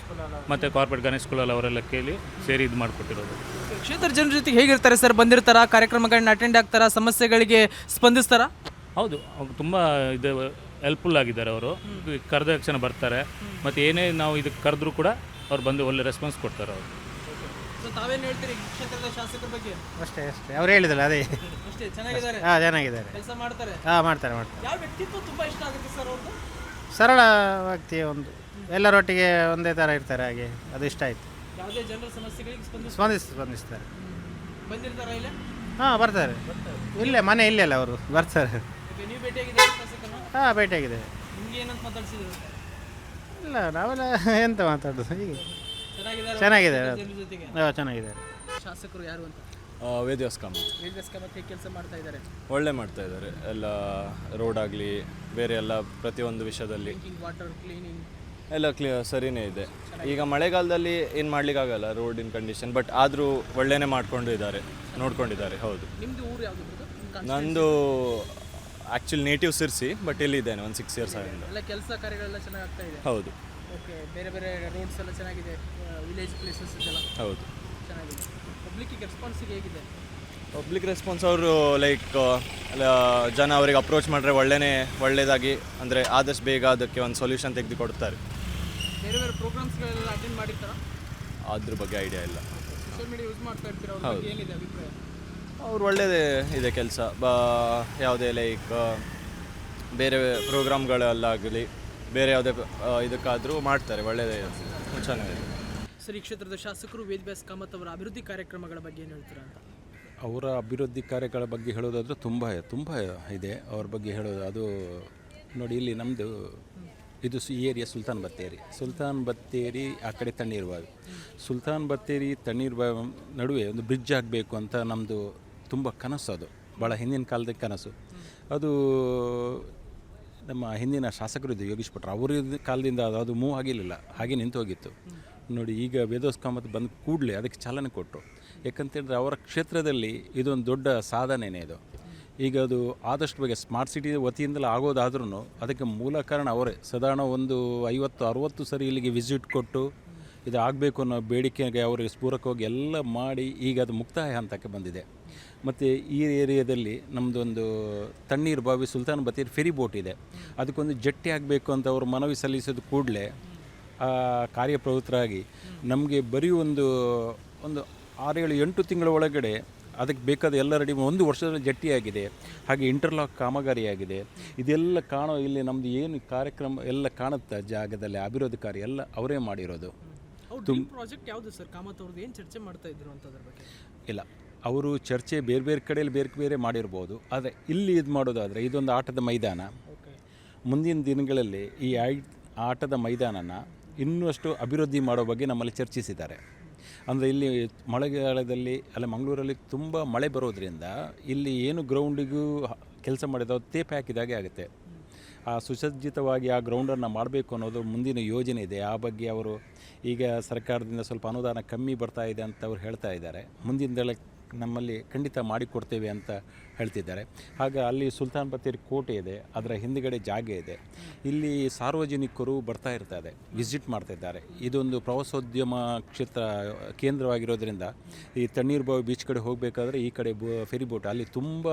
[SPEAKER 15] ಮತ್ತು ಕಾರ್ಪೊರೇಟ್ ಗಣೇಶ್ ಸ್ಕೂಲಲ್ಲಿ ಅವರೆಲ್ಲ ಕೇಳಿ ಸೇರಿ ಇದು ಮಾಡಿಕೊಟ್ಟಿರೋದು.
[SPEAKER 9] ಕ್ಷೇತ್ರ ಜನರ ಜೊತೆಗೆ ಹೇಗಿರ್ತಾರೆ ಸರ್? ಬಂದಿರ್ತಾರ, ಕಾರ್ಯಕ್ರಮಗಳನ್ನ ಅಟೆಂಡ್ ಆಗ್ತಾರಾ, ಸಮಸ್ಯೆಗಳಿಗೆ ಸ್ಪಂದಿಸ್ತಾರಾ?
[SPEAKER 15] ಹೌದು, ಅವ್ರು ತುಂಬ ಇದು ಹೆಲ್ಪ್ಫುಲ್ ಆಗಿದ್ದಾರೆ. ಅವರು ಕರೆದ ತಕ್ಷಣ ಬರ್ತಾರೆ. ಮತ್ತು ಏನೇ ನಾವು ಇದಕ್ಕೆ ಕರೆದ್ರೂ ಕೂಡ ಅವ್ರು ಬಂದು ಒಳ್ಳೆ ರೆಸ್ಪಾನ್ಸ್ ಕೊಡ್ತಾರೆ ಅವರು.
[SPEAKER 9] ತಾವೇನು ಹೇಳ್ತೀರಿ ಕ್ಷೇತ್ರದ ಶಾಸಕರ ಬಗ್ಗೆ?
[SPEAKER 16] ಅಷ್ಟೇ ಅವ್ರು ಹೇಳಿದಲ್ಲ ಅದೇ
[SPEAKER 9] ಅಷ್ಟೇ, ಚೆನ್ನಾಗಿದ್ದಾರೆ.
[SPEAKER 16] ಹಾಂ, ಚೆನ್ನಾಗಿದ್ದಾರೆ,
[SPEAKER 9] ಕೆಲಸ ಮಾಡ್ತಾರೆ.
[SPEAKER 16] ಹಾಂ, ಮಾಡ್ತಾರೆ.
[SPEAKER 9] ಯಾವ ವ್ಯಕ್ತಿತ್ವ ತುಂಬ ಇಷ್ಟ ಆಗುತ್ತೆ ಸರ್ ಅವ್ರದ್ದು?
[SPEAKER 16] ಸರಳ ವ್ಯಕ್ತಿ, ಒಂದು ಎಲ್ಲರೊಟ್ಟಿಗೆ ಒಂದೇ ಥರ ಇರ್ತಾರೆ, ಹಾಗೆ ಅದು ಇಷ್ಟ ಆಯಿತು.
[SPEAKER 9] ಯಾವುದೇ ಜನರ ಸಮಸ್ಯೆಗಳಿಗೆ
[SPEAKER 16] ಸ್ಪಂದಿಸ್ತಾರೆ.
[SPEAKER 9] ಬಂದಿರ್ತಾರ ಇಲ್ಲ?
[SPEAKER 16] ಹಾಂ, ಬರ್ತಾರೆ. ಇಲ್ಲೇ ಮನೆ ಇಲ್ಲೆಲ್ಲ ಅವರು ಬರ್ತಾರೆ.
[SPEAKER 9] ನೀವು ಭೇಟಿಯಾಗಿದ್ದೀರಾ ಶಾಸಕರನ್ನು?
[SPEAKER 16] ಹಾಂ, ಭೇಟಿಯಾಗಿದೆ.
[SPEAKER 9] ನಿಮ್ಗೆ ಏನಂತ ಮಾತಾಡ್ಸಿದ್ರು?
[SPEAKER 16] ಇಲ್ಲ, ನಾವೆಲ್ಲ ಎಂತ ಮಾತಾಡೋದು, ಹೀಗೆ
[SPEAKER 9] ಚೆನ್ನಾಗಿದ್ದಾರೆ.
[SPEAKER 16] ಹಾಂ, ಚೆನ್ನಾಗಿದ್ದಾರೆ.
[SPEAKER 9] ಶಾಸಕರು ಯಾರು ಅಂತ?
[SPEAKER 17] ವೇದವ್ಯಾಸ ಕಾಮತ್.
[SPEAKER 9] ವೇದವ್ಯಾಸ ಕಾಮತ್ ಹೇಗೆ ಕೆಲಸ ಮಾಡ್ತಾ ಇದ್ದಾರೆ?
[SPEAKER 17] ಒಳ್ಳೆ ಮಾಡ್ತಾ ಇದ್ದಾರೆ. ಎಲ್ಲ ರೋಡ್ ಆಗಲಿ ಬೇರೆ ಎಲ್ಲ ಪ್ರತಿಯೊಂದು ವಿಷಯದಲ್ಲಿ
[SPEAKER 9] ವಾಟರ್ ಕ್ಲೀನಿಂಗ್
[SPEAKER 17] ಎಲ್ಲ ಸರಿಯೇ ಇದೆ. ಈಗ ಮಳೆಗಾಲದಲ್ಲಿ ಏನು ಮಾಡಲಿಕ್ಕಾಗಲ್ಲ ರೋಡಿನ ಕಂಡೀಷನ್, ಬಟ್ ಆದರೂ ಒಳ್ಳೆಯೇ ನೋಡ್ಕೊಂಡಿದ್ದಾರೆ. ಹೌದು.
[SPEAKER 9] ನಿಮ್ಮದು ಊರು ಯಾವುದು?
[SPEAKER 17] ನಂದು ಆ್ಯಕ್ಚುಲಿ ನೇಟಿವ್ ಸಿರ್ಸಿ, ಬಟ್ ಇಲ್ಲಿದ್ದೇನೆ ಒಂದು 6 years ಆಗಿಂದ.
[SPEAKER 9] ಎಲ್ಲ ಕೆಲಸ ಕಾರ್ಯಗಳೆಲ್ಲ ಚೆನ್ನಾಗಿ ಆಗ್ತಾ ಇದೆ?
[SPEAKER 17] ಹೌದು.
[SPEAKER 9] ಓಕೆ, ಬೇರೆ ರೋಡ್ಸ್ ಎಲ್ಲ ಚೆನ್ನಾಗಿದೆ, ವಿಲೇಜ್ ಪ್ಲೇಸಸ್ ಇದೆಲ್ಲ
[SPEAKER 17] ಹೌದು,
[SPEAKER 9] ಚೆನ್ನಾಗಿದೆ. ಪಬ್ಲಿಕ್ಕಿಗೆ ರೆಸ್ಪಾನ್ಸಿಗೆ ಹೇಗಿದೆ?
[SPEAKER 17] ಪಬ್ಲಿಕ್ ರೆಸ್ಪಾನ್ಸ್ ಅವರು ಲೈಕ್ ಜನ ಅವರಿಗೆ ಅಪ್ರೋಚ್ ಮಾಡಿದ್ರೆ ಒಳ್ಳೆಯದಾಗಿ, ಅಂದರೆ ಆದಷ್ಟು ಬೇಗ ಅದಕ್ಕೆ ಒಂದು ಸೊಲ್ಯೂಷನ್ ತೆಗೆದು ಕೊಡ್ತಾರೆ.
[SPEAKER 9] ಬೇರೆ ಪ್ರೋಗ್ರಾಮ್ಸ್ಗಳೆಲ್ಲ ಅಟೆಂಡ್ ಮಾಡಿರ್ತಾರಾ?
[SPEAKER 17] ಅದ್ರ ಬಗ್ಗೆ ಐಡಿಯಾ ಇಲ್ಲ.
[SPEAKER 9] ಸೋಷಿಯಲ್ ಮೀಡಿಯಾ ಯೂಸ್ ಮಾಡ್ತಾ ಇರ್ತೀರಾ?
[SPEAKER 17] ಹೌದು.
[SPEAKER 9] ಏನಿದೆ ಅಭಿಪ್ರಾಯ?
[SPEAKER 17] ಅವ್ರು ಒಳ್ಳೆಯದೇ ಇದೆ ಕೆಲಸ. ಯಾವುದೇ ಲೈಕ್ ಬೇರೆ ಪ್ರೋಗ್ರಾಮ್ಗಳಲ್ಲಾಗಲಿ ಬೇರೆ ಯಾವುದೇ ಇದಕ್ಕಾದರೂ ಮಾಡ್ತಾರೆ, ಒಳ್ಳೆಯದೇ, ಚೆನ್ನಾಗಿದೆ.
[SPEAKER 9] ಸರ್, ಈ ಕ್ಷೇತ್ರದ ಶಾಸಕರು ವೇದವ್ಯಾಸ ಕಾಮತ್ ಅವರ ಅಭಿವೃದ್ಧಿ ಕಾರ್ಯಕ್ರಮಗಳ ಬಗ್ಗೆ ಏನು ಹೇಳ್ತೀರಾ ಅಂತ?
[SPEAKER 8] ಅವರ ಅಭಿವೃದ್ಧಿ ಕಾರ್ಯಗಳ ಬಗ್ಗೆ ಹೇಳೋದಾದರೆ ತುಂಬ ಇದೆ ಅವ್ರ ಬಗ್ಗೆ ಹೇಳೋದು. ಅದು ನೋಡಿ, ಇಲ್ಲಿ ನಮ್ಮದು ಇದು ಈ ಏರಿಯಾ ಸುಲ್ತಾನ್ ಬತ್ತೇರಿ ಆ ಕಡೆ ತಣ್ಣೀರ್ಬಾವಿ. ಸುಲ್ತಾನ್ ಬತ್ತೇರಿ ತಣ್ಣೀರ್ಬಾವಿ ನಡುವೆ ಒಂದು ಬ್ರಿಡ್ಜ್ ಆಗಬೇಕು ಅಂತ ನಮ್ಮದು ತುಂಬ ಕನಸು. ಅದು ಭಾಳ ಹಿಂದಿನ ಕಾಲದ ಕನಸು. ಅದು ನಮ್ಮ ಹಿಂದಿನ ಶಾಸಕರು ಇದು ಯೋಗೀಶ್ ಭಟ್ರು ಅವರ ಕಾಲದಿಂದ ಅದು ಮೂವ್ ಆಗಿರಲಿಲ್ಲ, ಹಾಗೆ ನಿಂತು ಹೋಗಿತ್ತು. ನೋಡಿ, ಈಗ ವೇದವ್ಯಾಸ ಕಾಮತ್ ಬಂದ ಕೂಡಲೇ ಅದಕ್ಕೆ ಚಾಲನೆ ಕೊಟ್ಟರು. ಯಾಕಂತೇಳಿದ್ರೆ ಅವರ ಕ್ಷೇತ್ರದಲ್ಲಿ ಇದೊಂದು ದೊಡ್ಡ ಸಾಧನೆಯೇ ಇದು. ಈಗ ಅದು ಆದಷ್ಟು ಬೇಗ ಸ್ಮಾರ್ಟ್ ಸಿಟಿ ವತಿಯಿಂದಲೇ ಆಗೋದಾದ್ರೂ ಅದಕ್ಕೆ ಮೂಲ ಕಾರಣ ಅವರೇ. ಸಾಧಾರಣ ಒಂದು 50-60 ಸರಿ ಇಲ್ಲಿಗೆ ವಿಸಿಟ್ ಕೊಟ್ಟು ಇದು ಆಗಬೇಕು ಅನ್ನೋ ಬೇಡಿಕೆಗೆ ಅವರಿಗೆ ಸ್ಫೂರಕವಾಗಿ ಎಲ್ಲ ಮಾಡಿ ಈಗ ಅದು ಮುಕ್ತಾಯ ಹಂತಕ್ಕೆ ಬಂದಿದೆ. ಮತ್ತು ಈ ಏರಿಯಾದಲ್ಲಿ ನಮ್ಮದೊಂದು ತಣ್ಣೀರ್ಬಾವಿ ಸುಲ್ತಾನ್ ಬತ್ತೇರಿ ಫೆರಿ ಬೋಟ್ ಇದೆ, ಅದಕ್ಕೊಂದು ಜೆಟ್ಟಿ ಆಗಬೇಕು ಅಂತ ಅವರು ಮನವಿ ಸಲ್ಲಿಸಿದ ಕೂಡಲೇ ಕಾರ್ಯಪ್ರವೃತ್ತರಾಗಿ ನಮಗೆ ಬರೀ ಒಂದು 6-7-8 ತಿಂಗಳ ಒಳಗಡೆ ಅದಕ್ಕೆ ಬೇಕಾದ ಎಲ್ಲ ರೆಡಿ, 1 ವರ್ಷದಲ್ಲಿ ಜಟ್ಟಿಯಾಗಿದೆ. ಹಾಗೆ ಇಂಟರ್ಲಾಕ್ ಕಾಮಗಾರಿಯಾಗಿದೆ. ಇದೆಲ್ಲ ಕಾಣೋ ಇಲ್ಲಿ ನಮ್ಮದು ಏನು ಕಾರ್ಯಕ್ರಮ ಎಲ್ಲ ಕಾಣುತ್ತೆ ಜಾಗದಲ್ಲಿ ಅಭಿವೃದ್ಧಿ ಕಾರ್ಯ ಎಲ್ಲ ಅವರೇ ಮಾಡಿರೋದು.
[SPEAKER 9] ಪ್ರಾಜೆಕ್ಟ್ ಯಾವುದು ಸರ್? ಕಾಮತ್ ಅವ್ರದ್ದು ಏನು ಚರ್ಚೆ ಮಾಡ್ತಾ ಇದ್ರು ಅಂತದ್ರ ಬಗ್ಗೆ?
[SPEAKER 8] ಇಲ್ಲ, ಅವರು ಚರ್ಚೆ ಬೇರೆ ಕಡೆಯಲ್ಲಿ ಬೇರೆ ಮಾಡಿರ್ಬೋದು. ಆದರೆ ಇಲ್ಲಿ ಇದು ಮಾಡೋದಾದರೆ ಇದೊಂದು ಆಟದ ಮೈದಾನ. ಮುಂದಿನ ದಿನಗಳಲ್ಲಿ ಈ ಆಟದ ಮೈದಾನನ ಇನ್ನಷ್ಟು ಅಭಿವೃದ್ಧಿ ಮಾಡೋ ಬಗ್ಗೆ ನಮ್ಮಲ್ಲಿ ಚರ್ಚಿಸಿದ್ದಾರೆ. ಅಂದರೆ ಇಲ್ಲಿ ಮಳೆಗಾಲದಲ್ಲಿ ಮಂಗಳೂರಲ್ಲಿ ತುಂಬ ಮಳೆ ಬರೋದ್ರಿಂದ ಇಲ್ಲಿ ಏನು ಗ್ರೌಂಡಿಗೂ ಕೆಲಸ ಮಾಡಿದ ತೇಪೆ ಹಾಕಿದಾಗೆ ಆಗುತ್ತೆ. ಆ ಸುಸಜ್ಜಿತವಾಗಿ ಆ ಗ್ರೌಂಡನ್ನು ಮಾಡಬೇಕು ಅನ್ನೋದು ಮುಂದಿನ ಯೋಜನೆ ಇದೆ. ಆ ಬಗ್ಗೆ ಅವರು ಈಗ ಸರ್ಕಾರದಿಂದ ಸ್ವಲ್ಪ ಅನುದಾನ ಕಮ್ಮಿ ಬರ್ತಾ ಇದೆ ಅಂತ ಅವರು ಹೇಳ್ತಾ ಇದ್ದಾರೆ. ಮುಂದಿನ ದಿನ ನಮ್ಮಲ್ಲಿ ಖಂಡಿತ ಮಾಡಿಕೊಡ್ತೇವೆ ಅಂತ ಹೇಳ್ತಿದ್ದಾರೆ. ಹಾಗೆ ಅಲ್ಲಿ ಸುಲ್ತಾನ್ ಬತ್ತೇರಿ ಕೋಟೆ ಇದೆ, ಅದರ ಹಿಂದುಗಡೆ ಜಾಗ ಇದೆ. ಇಲ್ಲಿ ಸಾರ್ವಜನಿಕರು ಬರ್ತಾ ಇರ್ತಾರೆ, ವಿಸಿಟ್ ಮಾಡ್ತಿದ್ದಾರೆ. ಇದೊಂದು ಪ್ರವಾಸೋದ್ಯಮ ಕ್ಷೇತ್ರ ಕೇಂದ್ರವಾಗಿರೋದ್ರಿಂದ ಈ ತಣ್ಣೀರ್ಬಾವಿ ಬೀಚ್ ಕಡೆ ಹೋಗಬೇಕಾದ್ರೆ ಈ ಕಡೆ ಫೆರಿ ಬೋಟ್ ಅಲ್ಲಿ ತುಂಬ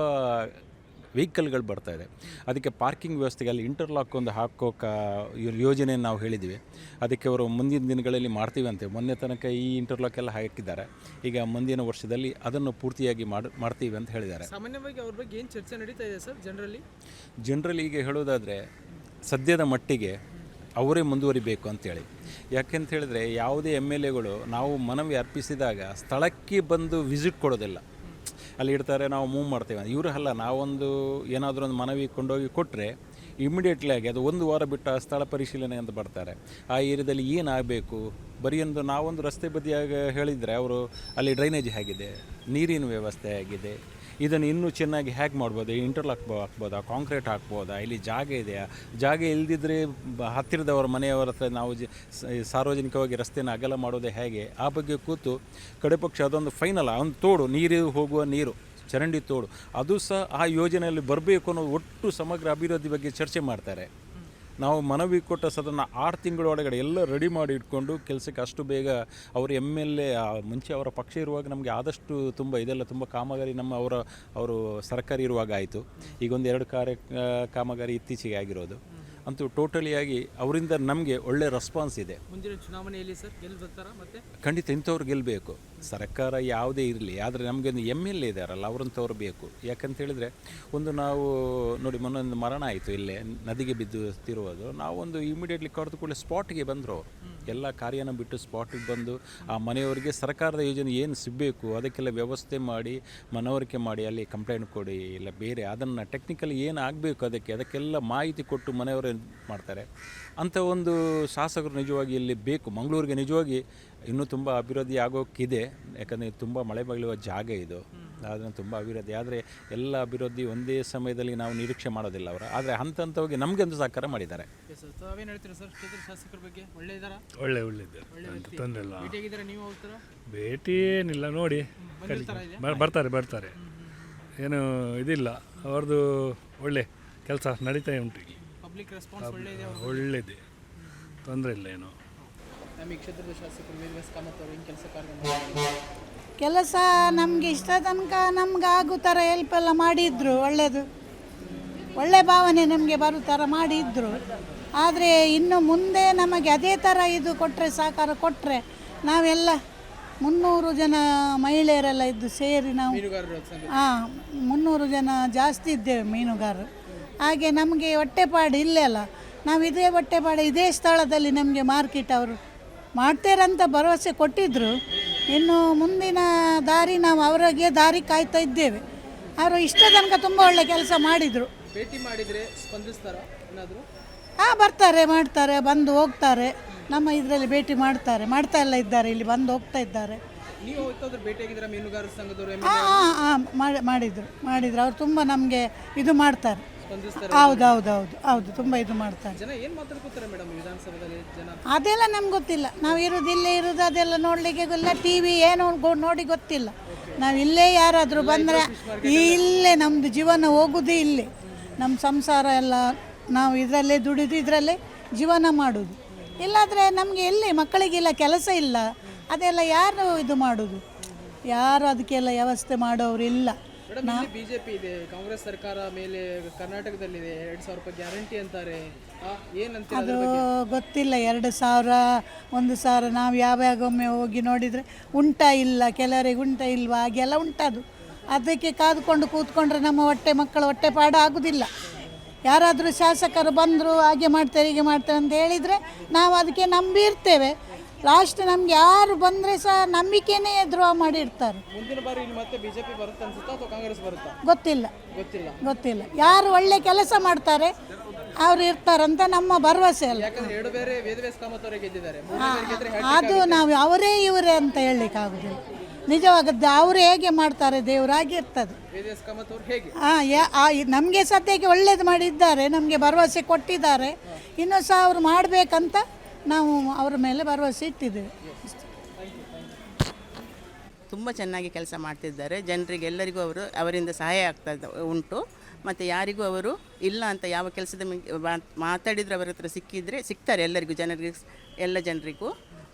[SPEAKER 8] ವೆಹಿಕಲ್ಗಳು ಬರ್ತಾಯಿದೆ. ಅದಕ್ಕೆ ಪಾರ್ಕಿಂಗ್ ವ್ಯವಸ್ಥೆಗೆ ಅಲ್ಲಿ ಇಂಟರ್ಲಾಕ್ ಒಂದು ಹಾಕೋಕೆ ಯೋಜನೆಯನ್ನು ನಾವು ಹೇಳಿದ್ವಿ. ಅದಕ್ಕೆ ಅವರು ಮುಂದಿನ ದಿನಗಳಲ್ಲಿ ಮಾಡ್ತೀವಿ ಅಂತೆ. ಮೊನ್ನೆ ತನಕ ಈ ಇಂಟರ್ಲಾಕ್ ಎಲ್ಲ ಹಾಕಿದ್ದಾರೆ. ಈಗ ಮುಂದಿನ ವರ್ಷದಲ್ಲಿ ಅದನ್ನು ಪೂರ್ತಿಯಾಗಿ ಮಾಡ್ತೀವಿ ಅಂತ ಹೇಳಿದ್ದಾರೆ.
[SPEAKER 9] ಸಾಮಾನ್ಯವಾಗಿ ಅವ್ರ ಬಗ್ಗೆ ಏನು ಚರ್ಚೆ ನಡೀತಾ ಇದೆ ಸರ್
[SPEAKER 8] ಜನರಲಿ ಈಗ ಹೇಳೋದಾದರೆ ಸದ್ಯದ ಮಟ್ಟಿಗೆ ಅವರೇ ಮುಂದುವರಿಬೇಕು ಅಂತೇಳಿ. ಯಾಕೆಂತ ಹೇಳಿದ್ರೆ ಯಾವುದೇ MLAಗಳು ನಾವು ಮನವಿ ಅರ್ಪಿಸಿದಾಗ ಸ್ಥಳಕ್ಕೆ ಬಂದು ವಿಸಿಟ್ ಕೊಡೋದಿಲ್ಲ, ಅಲ್ಲಿ ಇಡ್ತಾರೆ, ನಾವು ಮೂವ್ ಮಾಡ್ತೇವೆ. ಇವರು ಅಲ್ಲ, ನಾವೊಂದು ಏನಾದರೂ ಒಂದು ಮನವಿ ಕೊಂಡೋಗಿ ಕೊಟ್ಟರೆ ಇಮಿಡಿಯೇಟ್ಲಿ ಆಗಿ ಅದು 1 ವಾರ ಬಿಟ್ಟು ಸ್ಥಳ ಪರಿಶೀಲನೆ ಅಂತ ಬರ್ತಾರೆ. ಆ ಏರಿಯಾದಲ್ಲಿ ಏನಾಗಬೇಕು, ಬರೀ ಒಂದು ನಾವೊಂದು ರಸ್ತೆ ಬದಿಯಾಗ ಹೇಳಿದರೆ ಅವರು ಅಲ್ಲಿ ಡ್ರೈನೇಜ್ ಹೇಗಿದೆ, ನೀರಿನ ವ್ಯವಸ್ಥೆ ಆಗಿದೆ, ಇದನ್ನು ಇನ್ನೂ ಚೆನ್ನಾಗಿ ಹ್ಯಾಕ್ ಮಾಡ್ಬೋದು, ಇಂಟರ್ಲಾಕ್ ಹಾಕ್ಬೋದಾ, ಕಾಂಕ್ರೀಟ್ ಹಾಕ್ಬೋದಾ, ಇಲ್ಲಿ ಜಾಗ ಇದೆಯಾ, ಜಾಗ ಇಲ್ಲದಿದ್ದರೆ ಹತ್ತಿರದವರ ಮನೆಯವರ ಹತ್ರ ನಾವು ಸಾರ್ವಜನಿಕವಾಗಿ ರಸ್ತೆಯನ್ನು ಅಗಲ ಮಾಡೋದೇ ಹೇಗೆ, ಆ ಬಗ್ಗೆ ಕೂತು ಕಡೆ ಪಕ್ಷ ಅದೊಂದು ಫೈನಲ್ ಒಂದು ತೋಡು, ನೀರು ಹೋಗುವ ನೀರು, ಚರಂಡಿ ತೋಡು, ಅದು ಸಹ ಆ ಯೋಜನೆಯಲ್ಲಿ ಬರಬೇಕು ಅನ್ನೋ ಒಟ್ಟು ಸಮಗ್ರ ಅಭಿವೃದ್ಧಿ ಬಗ್ಗೆ ಚರ್ಚೆ ಮಾಡ್ತಾರೆ. ನಾವು ಮನವಿ ಕೊಟ್ಟ ಸದನ 6 ತಿಂಗಳೊಳಗಡೆ ಎಲ್ಲ ರೆಡಿ ಮಾಡಿ ಇಟ್ಕೊಂಡು ಕೆಲಸಕ್ಕೆ ಅಷ್ಟು ಬೇಗ ಅವರು MLA ಮುಂಚೆ ಅವರ ಪಕ್ಷ ಇರುವಾಗ ನಮಗೆ ಆದಷ್ಟು ತುಂಬ ಇದೆಲ್ಲ ತುಂಬ ಕಾಮಗಾರಿ ಅವರು ಸರ್ಕಾರಿ ಇರುವಾಗ ಆಯಿತು. ಈಗೊಂದು 2 ಕಾಮಗಾರಿ ಇತ್ತೀಚೆಗೆ ಆಗಿರೋದು. ಅಂತೂ ಟೋಟಲಿಯಾಗಿ ಅವರಿಂದ ನಮಗೆ ಒಳ್ಳೆ ರೆಸ್ಪಾನ್ಸ್ ಇದೆ.
[SPEAKER 9] ಮುಂದಿನ ಚುನಾವಣೆಯಲ್ಲಿ ಸರ್ ಗೆಲ್ತಾರಾ? ಮತ್ತೆ
[SPEAKER 8] ಖಂಡಿತ ಇಂಥವ್ರು ಗೆಲ್ಲಬೇಕು. ಸರ್ಕಾರ ಯಾವುದೇ ಇರಲಿ, ಆದರೆ ನಮಗೆ ಒಂದು MLA ಇದ್ದಾರಲ್ಲ ಅವರಂಥವ್ರು ಬೇಕು. ಯಾಕಂತ ಹೇಳಿದರೆ ಒಂದು ನಾವು ನೋಡಿ ಮೊನ್ನೊಂದು ಮರಣ ಆಯಿತು, ಇಲ್ಲೇ ನದಿಗೆ ಬಿದ್ದು ತಿರುವುದು. ನಾವೊಂದು ಇಮಿಡಿಯೇಟ್ಲಿ ಕರೆದು ಕೂಡಲೇ ಸ್ಪಾಟಿಗೆ ಬಂದರು ಅವರು. ಎಲ್ಲ ಕಾರ್ಯನ ಬಿಟ್ಟು ಸ್ಪಾಟಿಗೆ ಬಂದು ಆ ಮನೆಯವರಿಗೆ ಸರ್ಕಾರದ ಯೋಜನೆ ಏನು ಸಿಗಬೇಕು ಅದಕ್ಕೆಲ್ಲ ವ್ಯವಸ್ಥೆ ಮಾಡಿ ಮನವರಿಕೆ ಮಾಡಿ ಅಲ್ಲಿ ಕಂಪ್ಲೇಂಟ್ ಕೊಡಿ, ಇಲ್ಲ ಬೇರೆ ಅದನ್ನು ಟೆಕ್ನಿಕಲಿ ಏನು ಆಗಬೇಕು ಅದಕ್ಕೆಲ್ಲ ಮಾಹಿತಿ ಕೊಟ್ಟು ಮನೆಯವರು ಮಾಡ್ತಾರೆ. ಅಂಥ ಒಂದು ಶಾಸಕರು ನಿಜವಾಗಿ ಇಲ್ಲಿ ಬೇಕು. ಮಂಗಳೂರಿಗೆ ನಿಜವಾಗಿ ಇನ್ನೂ ತುಂಬ ಅಭಿವೃದ್ಧಿ ಆಗೋಕ್ಕಿದೆ. ಯಾಕಂದರೆ ತುಂಬ ಮಳೆ ಬೀಳುವ ಜಾಗ ಇದು, ಅದನ್ನು ತುಂಬ ಅಭಿವೃದ್ಧಿ ಆದರೆ ಎಲ್ಲ ಅಭಿವೃದ್ಧಿ ಒಂದೇ ಸಮಯದಲ್ಲಿ ನಾವು ನಿರೀಕ್ಷೆ ಮಾಡೋದಿಲ್ಲ ಅವರು. ಆದರೆ ಹಂತವಾಗಿ ನಮಗೊಂದು ಸಹಕಾರ ಮಾಡಿದ್ದಾರೆ.
[SPEAKER 9] ತಾವೇನು ಹೇಳ್ತೀರಾ ಸರ್ ಕ್ಷೇತ್ರ ಶಾಸಕರ ಬಗ್ಗೆ? ಒಳ್ಳೆಯದಾರ?
[SPEAKER 18] ಒಳ್ಳೆಯದಿದ್ದಾರೆ, ತೊಂದರೆ ಇಲ್ಲ.
[SPEAKER 9] ಭೇಟಿಯಾಗಿದ್ದಾರೆ, ನೀವು ಹೋಗ್ತಾರಾ?
[SPEAKER 18] ಭೇಟಿ ಏನಿಲ್ಲ, ನೋಡಿ ಬರ್ತಾರೆ. ಏನು ಇದಿಲ್ಲ, ಅವ್ರದ್ದು ಒಳ್ಳೆ ಕೆಲಸ ನಡೀತಾ ಉಂಟು.
[SPEAKER 9] ಪಬ್ಲಿಕ್ ರೆಸ್ಪಾನ್ಸ್
[SPEAKER 18] ಒಳ್ಳೆಯದೇ, ತೊಂದರೆ ಇಲ್ಲ ಏನು.
[SPEAKER 9] ನಮ್ಮ ಈ ಕ್ಷೇತ್ರದ ಶಾಸಕರು ವೇದವ್ಯಾಸ ಕಾಮತ್ ಅವರು ಏನು ಕೆಲಸ ಕಾರ್ಯ
[SPEAKER 7] ಕೆಲಸ ನಮಗೆ ಇಷ್ಟ ತನಕ ನಮ್ಗೆ ಆಗೋ ಥರ ಹೆಲ್ಪ್ ಎಲ್ಲ ಮಾಡಿದ್ರು, ಒಳ್ಳೆಯದು, ಒಳ್ಳೆ ಭಾವನೆ ನಮಗೆ ಬರೋ ಥರ ಮಾಡಿದ್ರು. ಆದರೆ ಇನ್ನು ಮುಂದೆ ನಮಗೆ ಅದೇ ಥರ ಇದು ಕೊಟ್ಟರೆ, ಸಹಕಾರ ಕೊಟ್ಟರೆ, ನಾವೆಲ್ಲ 300 ಜನ ಮಹಿಳೆಯರೆಲ್ಲ ಇದ್ದು ಸೇರಿ ನಾವು 300 ಜನ ಜಾಸ್ತಿ ಇದ್ದೇವೆ ಮೀನುಗಾರರು. ಹಾಗೆ ನಮಗೆ ಹೊಟ್ಟೆಪಾಡು ಇಲ್ಲೇ ಅಲ್ಲ, ನಾವು ಇದೇ ಹೊಟ್ಟೆಪಾಡು ಇದೇ ಸ್ಥಳದಲ್ಲಿ ನಮಗೆ ಮಾರ್ಕೆಟ್ ಅವರು ಮಾಡ್ತೇರಂತ ಭರವಸೆ ಕೊಟ್ಟಿದ್ದರು. ಇನ್ನು ಮುಂದಿನ ದಾರಿ ನಾವು ಅವರಿಗೆ ದಾರಿ ಕಾಯ್ತಾ ಇದ್ದೇವೆ. ಅವರು ಇಷ್ಟ ತನಕ ತುಂಬ ಒಳ್ಳೆ ಕೆಲಸ ಮಾಡಿದರು.
[SPEAKER 9] ಭೇಟಿ ಮಾಡಿದರೆ ಸ್ಪಂದಿಸ್ತಾರಾ ಏನಾದರೂ?
[SPEAKER 7] ಬರ್ತಾರೆ, ಮಾಡ್ತಾರೆ, ಬಂದು ಹೋಗ್ತಾರೆ. ನಮ್ಮ ಇದರಲ್ಲಿ ಭೇಟಿ ಮಾಡ್ತಾ ಎಲ್ಲ ಇದ್ದಾರೆ, ಇಲ್ಲಿ ಬಂದು ಹೋಗ್ತಾ ಇದ್ದಾರೆ.
[SPEAKER 9] ನೀವು ಹೋಗ್ತಾದ್ರೆ ಭೇಟಿಯಾಗಿದ್ದೀರಾ ಮೀನುಗಾರರ ಸಂಘದವರು?
[SPEAKER 7] ಮಾಡಿದ್ರು ಅವ್ರು ತುಂಬ ನಮಗೆ ಇದು ಮಾಡ್ತಾರೆ. ಹೌದು ತುಂಬ ಇದು ಮಾಡ್ತಾರೆ.
[SPEAKER 9] ಜನ ಏನು ಮಾತಾಡ್ಕೊತಾರೆ ಮೇಡಮ್ ವಿಧಾನಸಭೆಯಲ್ಲಿ ಜನ?
[SPEAKER 7] ಅದೆಲ್ಲ ನಮ್ಗೆ ಗೊತ್ತಿಲ್ಲ, ನಾವು ಇಲ್ಲೇ ಇರೋದು ಅದೆಲ್ಲ ನೋಡಲಿಕ್ಕೆ ಇಲ್ಲ. TV ಏನು ನೋಡಿ ಗೊತ್ತಿಲ್ಲ. ನಾವು ಇಲ್ಲೇ ಯಾರಾದರೂ ಬಂದರೆ ಇಲ್ಲೇ ನಮ್ಮದು ಜೀವನ ಹೋಗೋದು ಇಲ್ಲೇ, ನಮ್ಮ ಸಂಸಾರ ಎಲ್ಲ ನಾವು ಇದರಲ್ಲೇ ದುಡಿದು ಇದರಲ್ಲೇ ಜೀವನ ಮಾಡೋದು. ಇಲ್ಲಾದರೆ ನಮಗೆ ಎಲ್ಲಿ ಮಕ್ಕಳಿಗೆಲ್ಲ ಕೆಲಸ ಇಲ್ಲ, ಅದೆಲ್ಲ ಯಾರು ಇದು ಮಾಡೋದು? ಯಾರು ಅದಕ್ಕೆಲ್ಲ ವ್ಯವಸ್ಥೆ ಮಾಡೋರು ಇಲ್ಲ.
[SPEAKER 9] ಬಿಜೆಪಿ ಇದೆ, ಕಾಂಗ್ರೆಸ್ ಸರ್ಕಾರ ಮೇಲೆ ಕರ್ನಾಟಕದಲ್ಲಿದೆ, 2,000 ರೂಪಾಯಿ ಗ್ಯಾರಂಟಿ ಅಂತಾರೆ, ಏನಂತ?
[SPEAKER 7] ಅದು ಗೊತ್ತಿಲ್ಲ. 2,000 1,000 ನಾವು ಯಾವಾಗೊಮ್ಮೆ ಹೋಗಿ ನೋಡಿದರೆ ಉಂಟಾ ಇಲ್ಲ, ಕೆಲವರಿಗೆ ಉಂಟಾ ಇಲ್ವಾ, ಹಾಗೆಲ್ಲ ಉಂಟದು. ಅದಕ್ಕೆ ಕಾದುಕೊಂಡು ಕೂತ್ಕೊಂಡ್ರೆ ನಮ್ಮ ಮಕ್ಕಳ ಹೊಟ್ಟೆಪಾಡು ಆಗೋದಿಲ್ಲ. ಯಾರಾದರೂ ಶಾಸಕರು ಬಂದರು ಹಾಗೆ ಮಾಡ್ತಾರೆ ಹೀಗೆ ಮಾಡ್ತಾರೆ ಅಂತ ಹೇಳಿದರೆ ನಾವು ಅದಕ್ಕೆ ನಂಬಿ ಇರ್ತೇವೆ. ಲಾಸ್ಟ್ ನಮ್ಗೆ ಯಾರು ಬಂದರೆ ಸಹ ನಂಬಿಕೆನೇ ದ್ರೋಹ ಮಾಡಿರ್ತಾರೆ.
[SPEAKER 9] ಮುಂದಿನ ಬಾರಿ ಇಲ್ಲಿ ಮತ್ತೆ ಬಿಜೆಪಿ ಬರುತ್ತೆ ಅನ್ಸುತ್ತಾ ಅಥವಾ ಕಾಂಗ್ರೆಸ್ ಬರುತ್ತಾ?
[SPEAKER 7] ಗೊತ್ತಿಲ್ಲ
[SPEAKER 9] ಗೊತ್ತಿಲ್ಲ.
[SPEAKER 7] ಗೊತ್ತಿಲ್ಲ. ಯಾರು ಒಳ್ಳೆ ಕೆಲಸ ಮಾಡ್ತಾರೆ ಅವ್ರು ಇರ್ತಾರಂತ ನಮ್ಮ ಭರವಸೆ ಅಲ್ಲ.
[SPEAKER 9] ಯಾಕಂದ್ರೆ ಎರಡು ಬೇರೆ ವೇದವ್ಯಾಸ ಕಾಮತ್ ಅವರೇ ಗೆದ್ದಿದ್ದಾರೆ.
[SPEAKER 7] ಅದು ನಾವು ಅವರೇ ಇವರೇ ಅಂತ ಹೇಳಲಿಕ್ಕೆ ಆಗುದಿಲ್ಲ. ನಿಜವಾಗದ್ದು ಅವರು ಹೇಗೆ ಮಾಡ್ತಾರೆ ದೇವರಾಗಿ ಇರ್ತದೆ.
[SPEAKER 9] ವೇದವ್ಯಾಸ ಕಾಮತ್ ಅವರು ಹೇಗೆ
[SPEAKER 7] ನಮಗೆ ಸದ್ಯಕ್ಕೆ ಒಳ್ಳೇದು ಮಾಡಿದ್ದಾರೆ, ನಮಗೆ ಭರವಸೆ ಕೊಟ್ಟಿದ್ದಾರೆ. ಇನ್ನೂ ಸಹ ಅವರು ಮಾಡಬೇಕಂತ ನಾವು ಅವರ ಮೇಲೆ ಭರವಸೆ ಇಟ್ಟಿದ್ದೇವೆ.
[SPEAKER 19] ತುಂಬ ಚೆನ್ನಾಗಿ ಕೆಲಸ ಮಾಡ್ತಿದ್ದಾರೆ. ಜನರಿಗೆ ಎಲ್ಲರಿಗೂ ಅವರಿಂದ ಸಹಾಯ ಆಗ್ತಾ ಉಂಟು. ಮತ್ತು ಯಾರಿಗೂ ಅವರು ಇಲ್ಲ ಅಂತ ಯಾವ ಕೆಲಸದ ಮಾತಾಡಿದರೆ ಅವರ ಹತ್ರ ಸಿಗ್ತಾರೆ ಎಲ್ಲರಿಗೂ, ಎಲ್ಲ ಜನರಿಗೂ.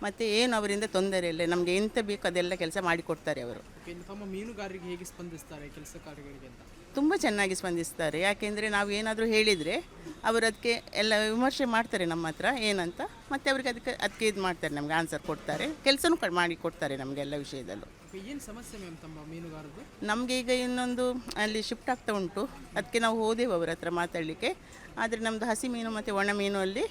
[SPEAKER 19] ಮತ್ತು ಏನು ಅವರಿಂದ ತೊಂದರೆ ಇಲ್ಲ. ನಮಗೆ ಎಂತ ಬೇಕು ಅದೆಲ್ಲ ಕೆಲಸ ಮಾಡಿಕೊಡ್ತಾರೆ ಅವರು.
[SPEAKER 9] ತಮ್ಮ ಮೀನುಗಾರರಿಗೆ ಹೇಗೆ ಸ್ಪಂದಿಸ್ತಾರೆ ಕೆಲಸಗಾರರಿಗೆ ಅಂತ?
[SPEAKER 19] ತುಂಬ ಚೆನ್ನಾಗಿ ಸ್ಪಂದಿಸ್ತಾರೆ. ಯಾಕೆಂದರೆ ನಾವು ಏನಾದರೂ ಹೇಳಿದರೆ ಅವರು ಅದಕ್ಕೆ ಎಲ್ಲ ವಿಮರ್ಶೆ ಮಾಡ್ತಾರೆ ನಮ್ಮ ಹತ್ರ ಏನಂತ, ಮತ್ತು ಅವ್ರಿಗೆ ಅದಕ್ಕೆ ಇದು ಮಾಡ್ತಾರೆ, ನಮಗೆ ಆನ್ಸರ್ ಕೊಡ್ತಾರೆ, ಕೆಲಸನೂ ಮಾಡಿ ಕೊಡ್ತಾರೆ ನಮಗೆ ಎಲ್ಲ ವಿಷಯದಲ್ಲೂ.
[SPEAKER 9] ಏನು ಸಮಸ್ಯೆ ಮ್ಯಾಮ್ ತಮ್ಮ ಮೀನುಗಾರದ್ದು?
[SPEAKER 19] ನಮಗೆ ಈಗ ಇನ್ನೊಂದು ಅಲ್ಲಿ ಶಿಫ್ಟ್ ಆಗ್ತಾ ಉಂಟು, ಅದಕ್ಕೆ ನಾವು ಹೋದೆವು ಅವರ ಹತ್ರ ಮಾತಾಡಲಿಕ್ಕೆ. ಆದರೆ ನಮ್ಮದು ಹಸಿ ಮೀನು ಮತ್ತು ಒಣ ಮೀನು ಅಲ್ಲಿ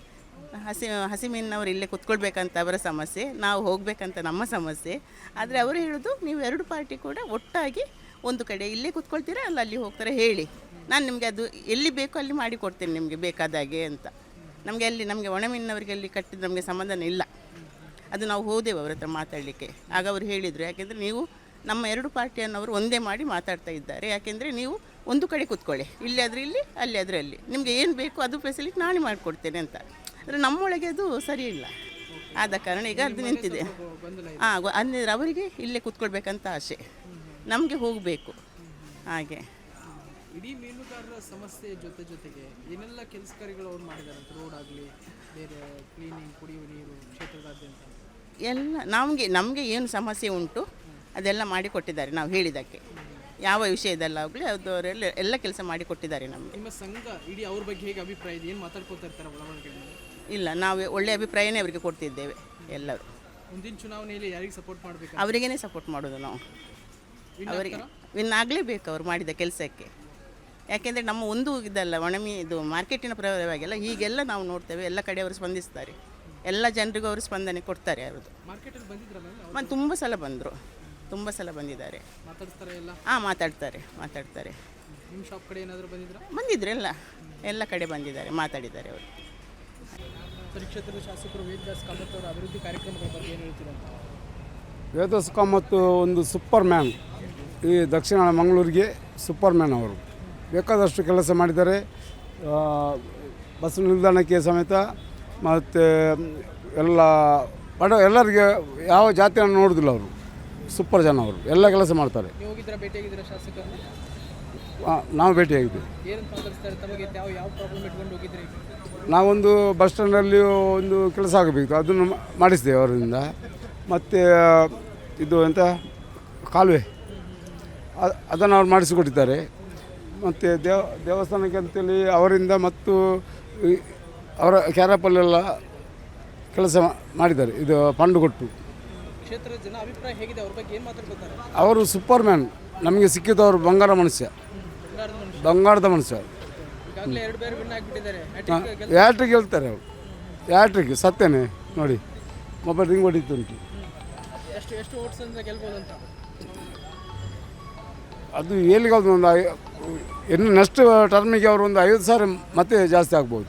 [SPEAKER 19] ಹಸಿ ಮೀನವರು ಇಲ್ಲೇ ಕುತ್ಕೊಳ್ಬೇಕಂತ ಅವರ ಸಮಸ್ಯೆ, ನಾವು ಹೋಗಬೇಕಂತ ನಮ್ಮ ಸಮಸ್ಯೆ. ಆದರೆ ಅವರು ಹೇಳೋದು ನೀವು ಎರಡು ಪಾರ್ಟಿ ಕೂಡ ಒಟ್ಟಾಗಿ ಒಂದು ಕಡೆ ಇಲ್ಲೇ ಕುತ್ಕೊಳ್ತೀರಾ ಅಲ್ಲ ಅಲ್ಲಿ ಹೋಗ್ತಾರೆ ಹೇಳಿ, ನಾನು ನಿಮಗೆ ಅದು ಎಲ್ಲಿ ಬೇಕೋ ಅಲ್ಲಿ ಮಾಡಿಕೊಡ್ತೇನೆ ನಿಮಗೆ ಬೇಕಾದಾಗೆ ಅಂತ. ನಮಗೆ ಒಣ ಮೀನಿನವರಿಗೆ ಅಲ್ಲಿ ಕಟ್ಟಿದ್ದು ನಮಗೆ ಸಂಬಂಧನೇ ಇಲ್ಲ. ಅದು ನಾವು ಹೋದೆವು ಅವ್ರ ಹತ್ರ ಮಾತಾಡಲಿಕ್ಕೆ. ಆಗ ಅವರು ಹೇಳಿದರು, ಯಾಕೆಂದರೆ ನೀವು ನಮ್ಮ ಎರಡು ಪಾರ್ಟಿಯನ್ನವರು ಒಂದೇ ಮಾಡಿ ಮಾತಾಡ್ತಾ ಇದ್ದಾರೆ, ಯಾಕೆಂದರೆ ನೀವು ಒಂದು ಕಡೆ ಕೂತ್ಕೊಳ್ಳಿ, ಇಲ್ಲಿ ಆದರೆ ಇಲ್ಲಿ, ಅಲ್ಲಿ ಆದರೆ ಅಲ್ಲಿ, ನಿಮಗೆ ಏನು ಬೇಕು ಅದು ಫೆಸಿಲಿಟಿ ನಾನೇ ಮಾಡಿಕೊಡ್ತೇನೆ ಅಂತ. ಆದರೆ ನಮ್ಮೊಳಗೆ ಅದು ಸರಿ ಇಲ್ಲ. ಆದ ಕಾರಣ ಈಗ ಅದು ನಿಂತಿದೆ. ಅಂದರೆ ಅವರಿಗೆ ಇಲ್ಲೇ ಕೂತ್ಕೊಳ್ಬೇಕಂತ ಆಸೆ, ನಮಗೆ ಹೋಗಬೇಕು ಹಾಗೆ.
[SPEAKER 9] ಇಡೀ ಮೀನುಗಾರರ ಸಮಸ್ಯೆ ಜೊತೆಗೆ ಏನೆಲ್ಲ ಕೆಲಸ ಕಾರ್ಯಗಳು ಅವ್ರು ಮಾಡಿದ್ದಾರೆ? ರೋಡ್ ಆಗಲಿ, ಬೇರೆ ಕ್ಲೀನಿಂಗ್, ಕುಡಿಯುವ ನೀರು ಕ್ಷೇತ್ರದಾದ್ಯಂತ
[SPEAKER 19] ಎಲ್ಲ ನಮಗೆ ಏನು ಸಮಸ್ಯೆ ಉಂಟು ಅದೆಲ್ಲ ಮಾಡಿಕೊಟ್ಟಿದ್ದಾರೆ. ನಾವು ಹೇಳಿದ್ದಕ್ಕೆ ಯಾವ ವಿಷಯದಲ್ಲಾಗಲಿ ಅವರೆಲ್ಲ ಎಲ್ಲ ಕೆಲಸ ಮಾಡಿಕೊಟ್ಟಿದ್ದಾರೆ ನಮಗೆ.
[SPEAKER 9] ನಿಮ್ಮ ಸಂಘ ಇಡೀ ಅವ್ರ ಬಗ್ಗೆ ಹೇಗೆ ಅಭಿಪ್ರಾಯ ಇದೆ? ಏನು ಮಾತಾಡ್ಕೊತಾ ಇರ್ತಾರೆ ಒಳಗೆ?
[SPEAKER 19] ಇಲ್ಲ, ನಾವು ಒಳ್ಳೆಯ ಅಭಿಪ್ರಾಯನೇ ಅವರಿಗೆ ಕೊಡ್ತಿದ್ದೇವೆ ಎಲ್ಲರೂ.
[SPEAKER 9] ಮುಂದಿನ ಚುನಾವಣೆಯಲ್ಲಿ ಯಾರಿಗೆ ಸಪೋರ್ಟ್ ಮಾಡಬೇಕು?
[SPEAKER 19] ಅವರಿಗೇ ಸಪೋರ್ಟ್ ಮಾಡೋದು ನಾವು. ಅವರಿಗೆ ವಿನ್ ಆಗಲೇಬೇಕು ಅವರು ಮಾಡಿದ ಕೆಲಸಕ್ಕೆ. ಯಾಕೆಂದರೆ ನಮ್ಮ ಒಂದು ಇದಲ್ಲ ಇದು ಮಾರ್ಕೆಟಿನ ಪ್ರಭಾವವಾಗಿಲ್ಲ, ಹೀಗೆಲ್ಲ ನಾವು ನೋಡ್ತೇವೆ. ಎಲ್ಲ ಕಡೆ ಅವರು ಸ್ಪಂದಿಸ್ತಾರೆ, ಎಲ್ಲ ಜನರಿಗೂ ಅವರು ಸ್ಪಂದನೆ ಕೊಡ್ತಾರೆ. ಅವ್ರದ್ದು
[SPEAKER 9] ಮಾರ್ಕೆಟಲ್ಲಿ ಬಂದಿದ್ರಲ್ಲ?
[SPEAKER 19] ಮತ್ತು ತುಂಬ ಸಲ ಬಂದರು, ತುಂಬ ಸಲ ಬಂದಿದ್ದಾರೆ.
[SPEAKER 9] ಮಾತಾಡ್ತಾರೆ ಎಲ್ಲ?
[SPEAKER 19] ಮಾತಾಡ್ತಾರೆ.
[SPEAKER 9] ನಿಮ್ಮ ಶಾಪ್ ಕಡೆ ಏನಾದರೂ
[SPEAKER 19] ಬಂದಿದ್ರು ಎಲ್ಲ ಕಡೆ ಬಂದಿದ್ದಾರೆ, ಮಾತಾಡಿದ್ದಾರೆ ಅವರು.
[SPEAKER 9] ಕ್ಷೇತ್ರದ ಶಾಸಕರು ವೇದವ್ಯಾಸ ಕಾಮತ್ ಅವರ ಅಭಿವೃದ್ಧಿ ಕಾರ್ಯಕ್ರಮಗಳ ಬಗ್ಗೆ ಏನು ಹೇಳ್ತೀರ?
[SPEAKER 1] ವೇದವ್ಯಾಸ ಕಾಮತ್ ಒಂದು ಸೂಪರ್ ಮ್ಯಾನ್. ಈ ದಕ್ಷಿಣ ಮಂಗಳೂರಿಗೆ ಸೂಪರ್ ಮ್ಯಾನ್. ಅವರು ಬೇಕಾದಷ್ಟು ಕೆಲಸ ಮಾಡಿದ್ದಾರೆ. ಬಸ್ ನಿಲ್ದಾಣಕ್ಕೆ ಸಮೇತ ಮತ್ತು ಎಲ್ಲರಿಗೆ ಯಾವ ಜಾತಿಯನ್ನು ನೋಡೋದಿಲ್ಲ ಅವರು. ಸೂಪರ್ ಜನ ಅವರು, ಎಲ್ಲ ಕೆಲಸ ಮಾಡ್ತಾರೆ.
[SPEAKER 9] ನೀವು ಹೋಗಿದ್ದೀರಾ, ಭೇಟಿಯಾಗಿದ್ದೀರಾ ಶಾಸಕರು?
[SPEAKER 1] ನಾವು ಭೇಟಿಯಾಗಿದ್ವಿ.
[SPEAKER 9] ಏನಂತ ಮಾತಾಡ್ತಾರೆ ತಮಗೆ? ಯಾವ ಪ್ರಾಬ್ಲಮ್ ಇಟ್ಕೊಂಡು ಹೋಗಿದ್ರಿ?
[SPEAKER 1] ನಾವೊಂದು ಬಸ್ ಸ್ಟ್ಯಾಂಡಲ್ಲಿ ಒಂದು ಕೆಲಸ ಆಗಬೇಕು, ಅದನ್ನು ಮಾಡಿಸಿದ್ದೇವೆ ಅವರಿಂದ. ಮತ್ತು ಇದು ಎಂಥ ಕಾಲುವೆ ಅದನ್ನು ಅವ್ರು ಮಾಡಿಸಿಕೊಟ್ಟಿದ್ದಾರೆ. ಮತ್ತು ದೇವಸ್ಥಾನಕ್ಕೆ ಅಂತೇಳಿ ಅವರಿಂದ ಮತ್ತು ಅವರ ಕ್ಯಾರಪಲ್ಲೆಲ್ಲ ಕೆಲಸ ಮಾಡಿದ್ದಾರೆ. ಇದು ಫಂಡ್ ಕೊಟ್ಟು.
[SPEAKER 9] ಕ್ಷೇತ್ರದ ಜನ ಅಭಿಪ್ರಾಯ ಹೇಗಿದೆ ಅವ್ರ ಬಗ್ಗೆ? ಏನು ಮಾತಾಡ್ಕೊತಾರೆ?
[SPEAKER 1] ಅವರು ಸೂಪರ್ ಮ್ಯಾನ್. ನಮಗೆ ಸಿಕ್ಕಿದವರು ಬಂಗಾರದ ಮನುಷ್ಯ.
[SPEAKER 9] ಈಗಾಗಲೇ ಎರಡು ಬೇರೆ ವಿನ್ ಆಗಿಬಿಟ್ಟಿದ್ದಾರೆ.
[SPEAKER 1] ಹ್ಯಾಟ್ರಿಕ್ ಹೇಳ್ತಾರೆ ಅವರು. ಹ್ಯಾಟ್ರಿಕ್ ಸತ್ಯನೇ ನೋಡಿ, ಮೊಬೈಲ್ ರಿಂಗ್ ಹೊಡಿತುಂಟು.
[SPEAKER 9] ಎಷ್ಟು ಓಟ್ಸ್ ಅಂತ ಗೆಲ್ಬೋದು ಅಂತ?
[SPEAKER 1] ಅದು ಎಲ್ಲಿಗಾದ್ರು ಒಂದು ಇನ್ನು ನೆಕ್ಸ್ಟ್ ಟರ್ಮಿಗೆ ಅವರು ಒಂದು 50,000 ಮತ್ತೆ ಜಾಸ್ತಿ ಆಗ್ಬೋದು.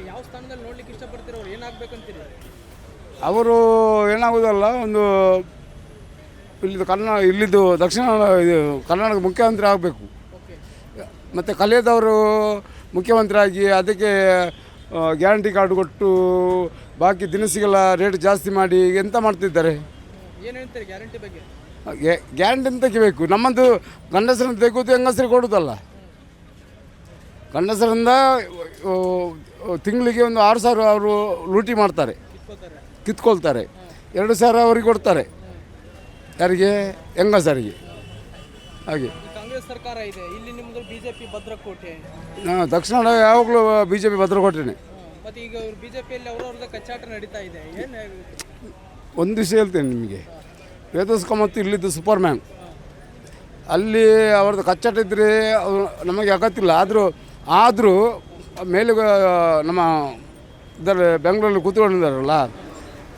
[SPEAKER 9] ಯಾವ ಸ್ಥಾನದಲ್ಲಿ ನೋಡ್ಲಿಕ್ಕೆ ಇಷ್ಟಪಡ್ತೀರ? ಅವ್ರು ಏನಾಗಬೇಕಂತೀರಿ?
[SPEAKER 1] ಅವರು ಏನಾಗೋದಲ್ಲ, ಒಂದು ಇಲ್ಲಿದ್ದು ದಕ್ಷಿಣ ಕರ್ನಾಟಕ ಮುಖ್ಯಮಂತ್ರಿ ಆಗಬೇಕು. ಮತ್ತು ಕಲಿಯದವರು ಮುಖ್ಯಮಂತ್ರಿ ಆಗಿ ಅದಕ್ಕೆ ಗ್ಯಾರಂಟಿ ಕಾರ್ಡ್ ಕೊಟ್ಟು ಬಾಕಿ ದಿನಸಿಗೆಲ್ಲ ರೇಟ್ ಜಾಸ್ತಿ ಮಾಡಿ ಎಂತ ಮಾಡ್ತಿದ್ದಾರೆ?
[SPEAKER 9] ಏನು ಹೇಳ್ತಾರೆ ಗ್ಯಾರಂಟಿ ಬಗ್ಗೆ?
[SPEAKER 1] ಗ್ಯಾರಂಟಿ ಅಂತ ಬೇಕು. ನಮ್ಮದು ಗಂಡಸರನ್ನು ತೆಗೆದು ಹೆಂಗಸರಿಗೆ ಕೊಡೋದಲ್ಲ. ಗಂಡಸರಿಂದ ತಿಂಗಳಿಗೆ ಒಂದು 6,000 ಅವರು ಲೂಟಿ ಮಾಡ್ತಾರೆ, ಕಿತ್ಕೊಳ್ತಾರೆ. 2,000 ಅವರಿಗೆ ಕೊಡ್ತಾರೆ. ಯಾರಿಗೆ? ಹೆಂಗಸರಿಗೆ. ಹಾಗೆ
[SPEAKER 9] ಕಾಂಗ್ರೆಸ್ ಸರ್ಕಾರ ಇದೆ ಇಲ್ಲಿ, ನಿಮ್ಮದು ಬಿಜೆಪಿ ಭದ್ರಕೋಟೆ.
[SPEAKER 1] ದಕ್ಷಿಣ ಯಾವಾಗಲೂ ಬಿಜೆಪಿ ಭದ್ರಕೋಟೆನೇ.
[SPEAKER 9] ಮತ್ತು ಈಗ ಬಿಜೆಪಿಯಲ್ಲಿ ಅವ್ರವ್ರದ್ದು ಕಚ್ಚಾಟ ನಡೀತಾ ಇದೆ. ಏನು
[SPEAKER 1] ಒಂದು ವಿಷಯ ಹೇಳ್ತೇನೆ ನಿಮಗೆ, ವೇದವ್ಯಾಸ ಕಾಮತ್ ಇಲ್ಲಿದ್ದು ಸೂಪರ್ ಮ್ಯಾನ್. ಅಲ್ಲಿ ಅವ್ರದ್ದು ಕಚ್ಚಾಟ ಇದ್ದರೆ ನಮಗೆ ಅಗತ್ತಿಲ್ಲ. ಆದರೂ ಮೇಲೆ ನಮ್ಮ ಇದರ ಬೆಂಗಳೂರಲ್ಲಿ ಕೂತ್ಕೊಂಡಿದ್ದಾರಲ್ಲ,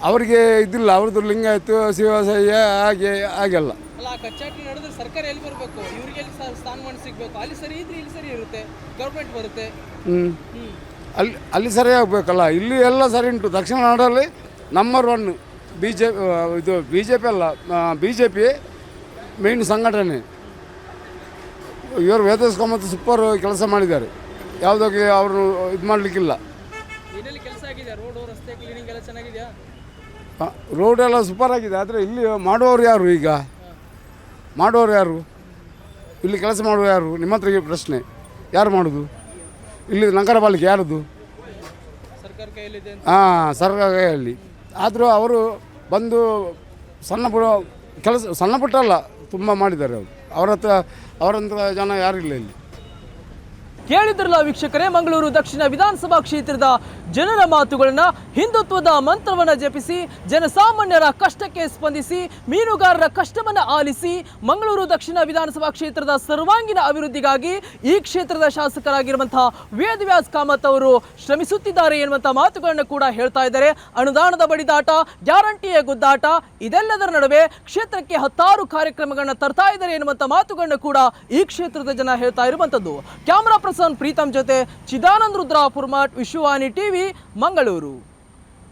[SPEAKER 1] ಅವರಿಗೆ ಇದಿಲ್ಲ, ಅವ್ರದ್ದು ಲಿಂಗಾಯತು ಶಿವಸಯ್ಯ ಹಾಗೆ ಹಾಗೆಲ್ಲ.
[SPEAKER 9] ಅಲ್ಲ, ಆ ಕಚ್ಚಾಟ ನಡೆದ್ರೆ ಸರ್ಕಾರ ಎಲ್ಲಿ ಬರಬೇಕು, ಇವ್ರಿಗೆ ಎಲ್ಲಿ ಸ್ಥಾನಮಾನ ಸಿಗಬೇಕು? ಅಲ್ಲಿ ಸರಿ ಇದ್ರೆ ಇಲ್ಲಿ ಸರಿ ಇರುತ್ತೆ, ಗೌರ್ಮೆಂಟ್ ಬರುತ್ತೆ.
[SPEAKER 1] ಅಲ್ಲಿ ಸರಿ ಆಗಬೇಕಲ್ಲ. ಇಲ್ಲಿ ಎಲ್ಲ ಸರಿ ಉಂಟು. ದಕ್ಷಿಣ ಕನ್ನಡದಲ್ಲಿ ನಂಬರ್ 1 ಇದು ಬಿ ಜೆ ಪಿ ಅಲ್ಲ, BJP ಮೇನ್ ಸಂಘಟನೆ. ಇವರು ವೇದಸ್ ಕಾಮತ್ ಸೂಪರ್ ಕೆಲಸ ಮಾಡಿದ್ದಾರೆ. ಯಾವುದಕ್ಕೆ ಅವರು ಇದು ಮಾಡಲಿಕ್ಕಿಲ್ಲ.
[SPEAKER 9] ಏನೆಲ್ಲಿ ಕೆಲಸ ಆಗಿದೆ? ರೋಡು, ರಸ್ತೆ ಕ್ಲೀನಿಂಗ್ ಎಲ್ಲ ಚೆನ್ನಾಗಿದೆಯಾ?
[SPEAKER 1] ರೋಡ್ ಎಲ್ಲ ಸೂಪರ್ ಆಗಿದೆ. ಆದರೆ ಇಲ್ಲಿ ಮಾಡುವವರು ಯಾರು? ಈಗ ಮಾಡುವವರು ಯಾರು? ಇಲ್ಲಿ ಕೆಲಸ ಮಾಡುವ ಯಾರು? ನಿಮ್ಮ ಹತ್ರ ಪ್ರಶ್ನೆ, ಯಾರು ಮಾಡೋದು? ಇಲ್ಲಿ ನಗರ ಪಾಲಿಕೆ ಯಾರದು?
[SPEAKER 9] ಸರ್ಕಾರ ಕೈಯಲ್ಲಿದೆ.
[SPEAKER 1] ಸರ್ಕಾರ ಕೈಯಲ್ಲಿ. ಆದರೂ ಅವರು ಬಂದು ಸಣ್ಣ ಪುಟ್ಟ ಅಲ್ಲ, ತುಂಬ ಮಾಡಿದ್ದಾರೆ ಅವರು. ಅವರಂಥ ಜನ ಯಾರಿಲ್ಲ ಇಲ್ಲಿ.
[SPEAKER 9] ಕೇಳಿದ್ರಲ್ಲ ವೀಕ್ಷಕರೇ, ಮಂಗಳೂರು ದಕ್ಷಿಣ ವಿಧಾನಸಭಾ ಕ್ಷೇತ್ರದ ಜನರ ಮಾತುಗಳನ್ನ. ಹಿಂದುತ್ವದ ಮಂತ್ರವನ್ನ ಜಪಿಸಿ, ಜನಸಾಮಾನ್ಯರ ಕಷ್ಟಕ್ಕೆ ಸ್ಪಂದಿಸಿ, ಮೀನುಗಾರರ ಕಷ್ಟವನ್ನ ಆಲಿಸಿ, ಮಂಗಳೂರು ದಕ್ಷಿಣ ವಿಧಾನಸಭಾ ಕ್ಷೇತ್ರದ ಸರ್ವಾಂಗೀಣ ಅಭಿವೃದ್ಧಿಗಾಗಿ ಈ ಕ್ಷೇತ್ರದ ಶಾಸಕರಾಗಿರುವಂತಹ ವೇದವ್ಯಾಸ್ ಕಾಮತ್ ಅವರು ಶ್ರಮಿಸುತ್ತಿದ್ದಾರೆ ಎನ್ನುವಂಥ ಮಾತುಗಳನ್ನು ಕೂಡ ಹೇಳ್ತಾ ಇದ್ದಾರೆ. ಅನುದಾನದ ಬಡಿದಾಟ, ಗ್ಯಾರಂಟಿಯ ಗುದ್ದಾಟ, ಇದೆಲ್ಲದರ ನಡುವೆ ಕ್ಷೇತ್ರಕ್ಕೆ 10 ಕಾರ್ಯಕ್ರಮಗಳನ್ನ ತರ್ತಾ ಇದ್ದಾರೆ ಎನ್ನುವಂಥ ಮಾತುಗಳನ್ನು ಕೂಡ ಈ ಕ್ಷೇತ್ರದ ಜನ ಹೇಳ್ತಾ ಇರುವಂಥದ್ದು. ಕ್ಯಾಮರಾ ಪರ್ಸನ್ ಪ್ರೀತಮ್ ಜೊತೆ ಚಿದಾನಂದ ರುದ್ರಾಪುರ್ಮಠ್, ವಿಶ್ವವಾಣಿ ಟಿವಿ, ಮಂಗಳೂರು.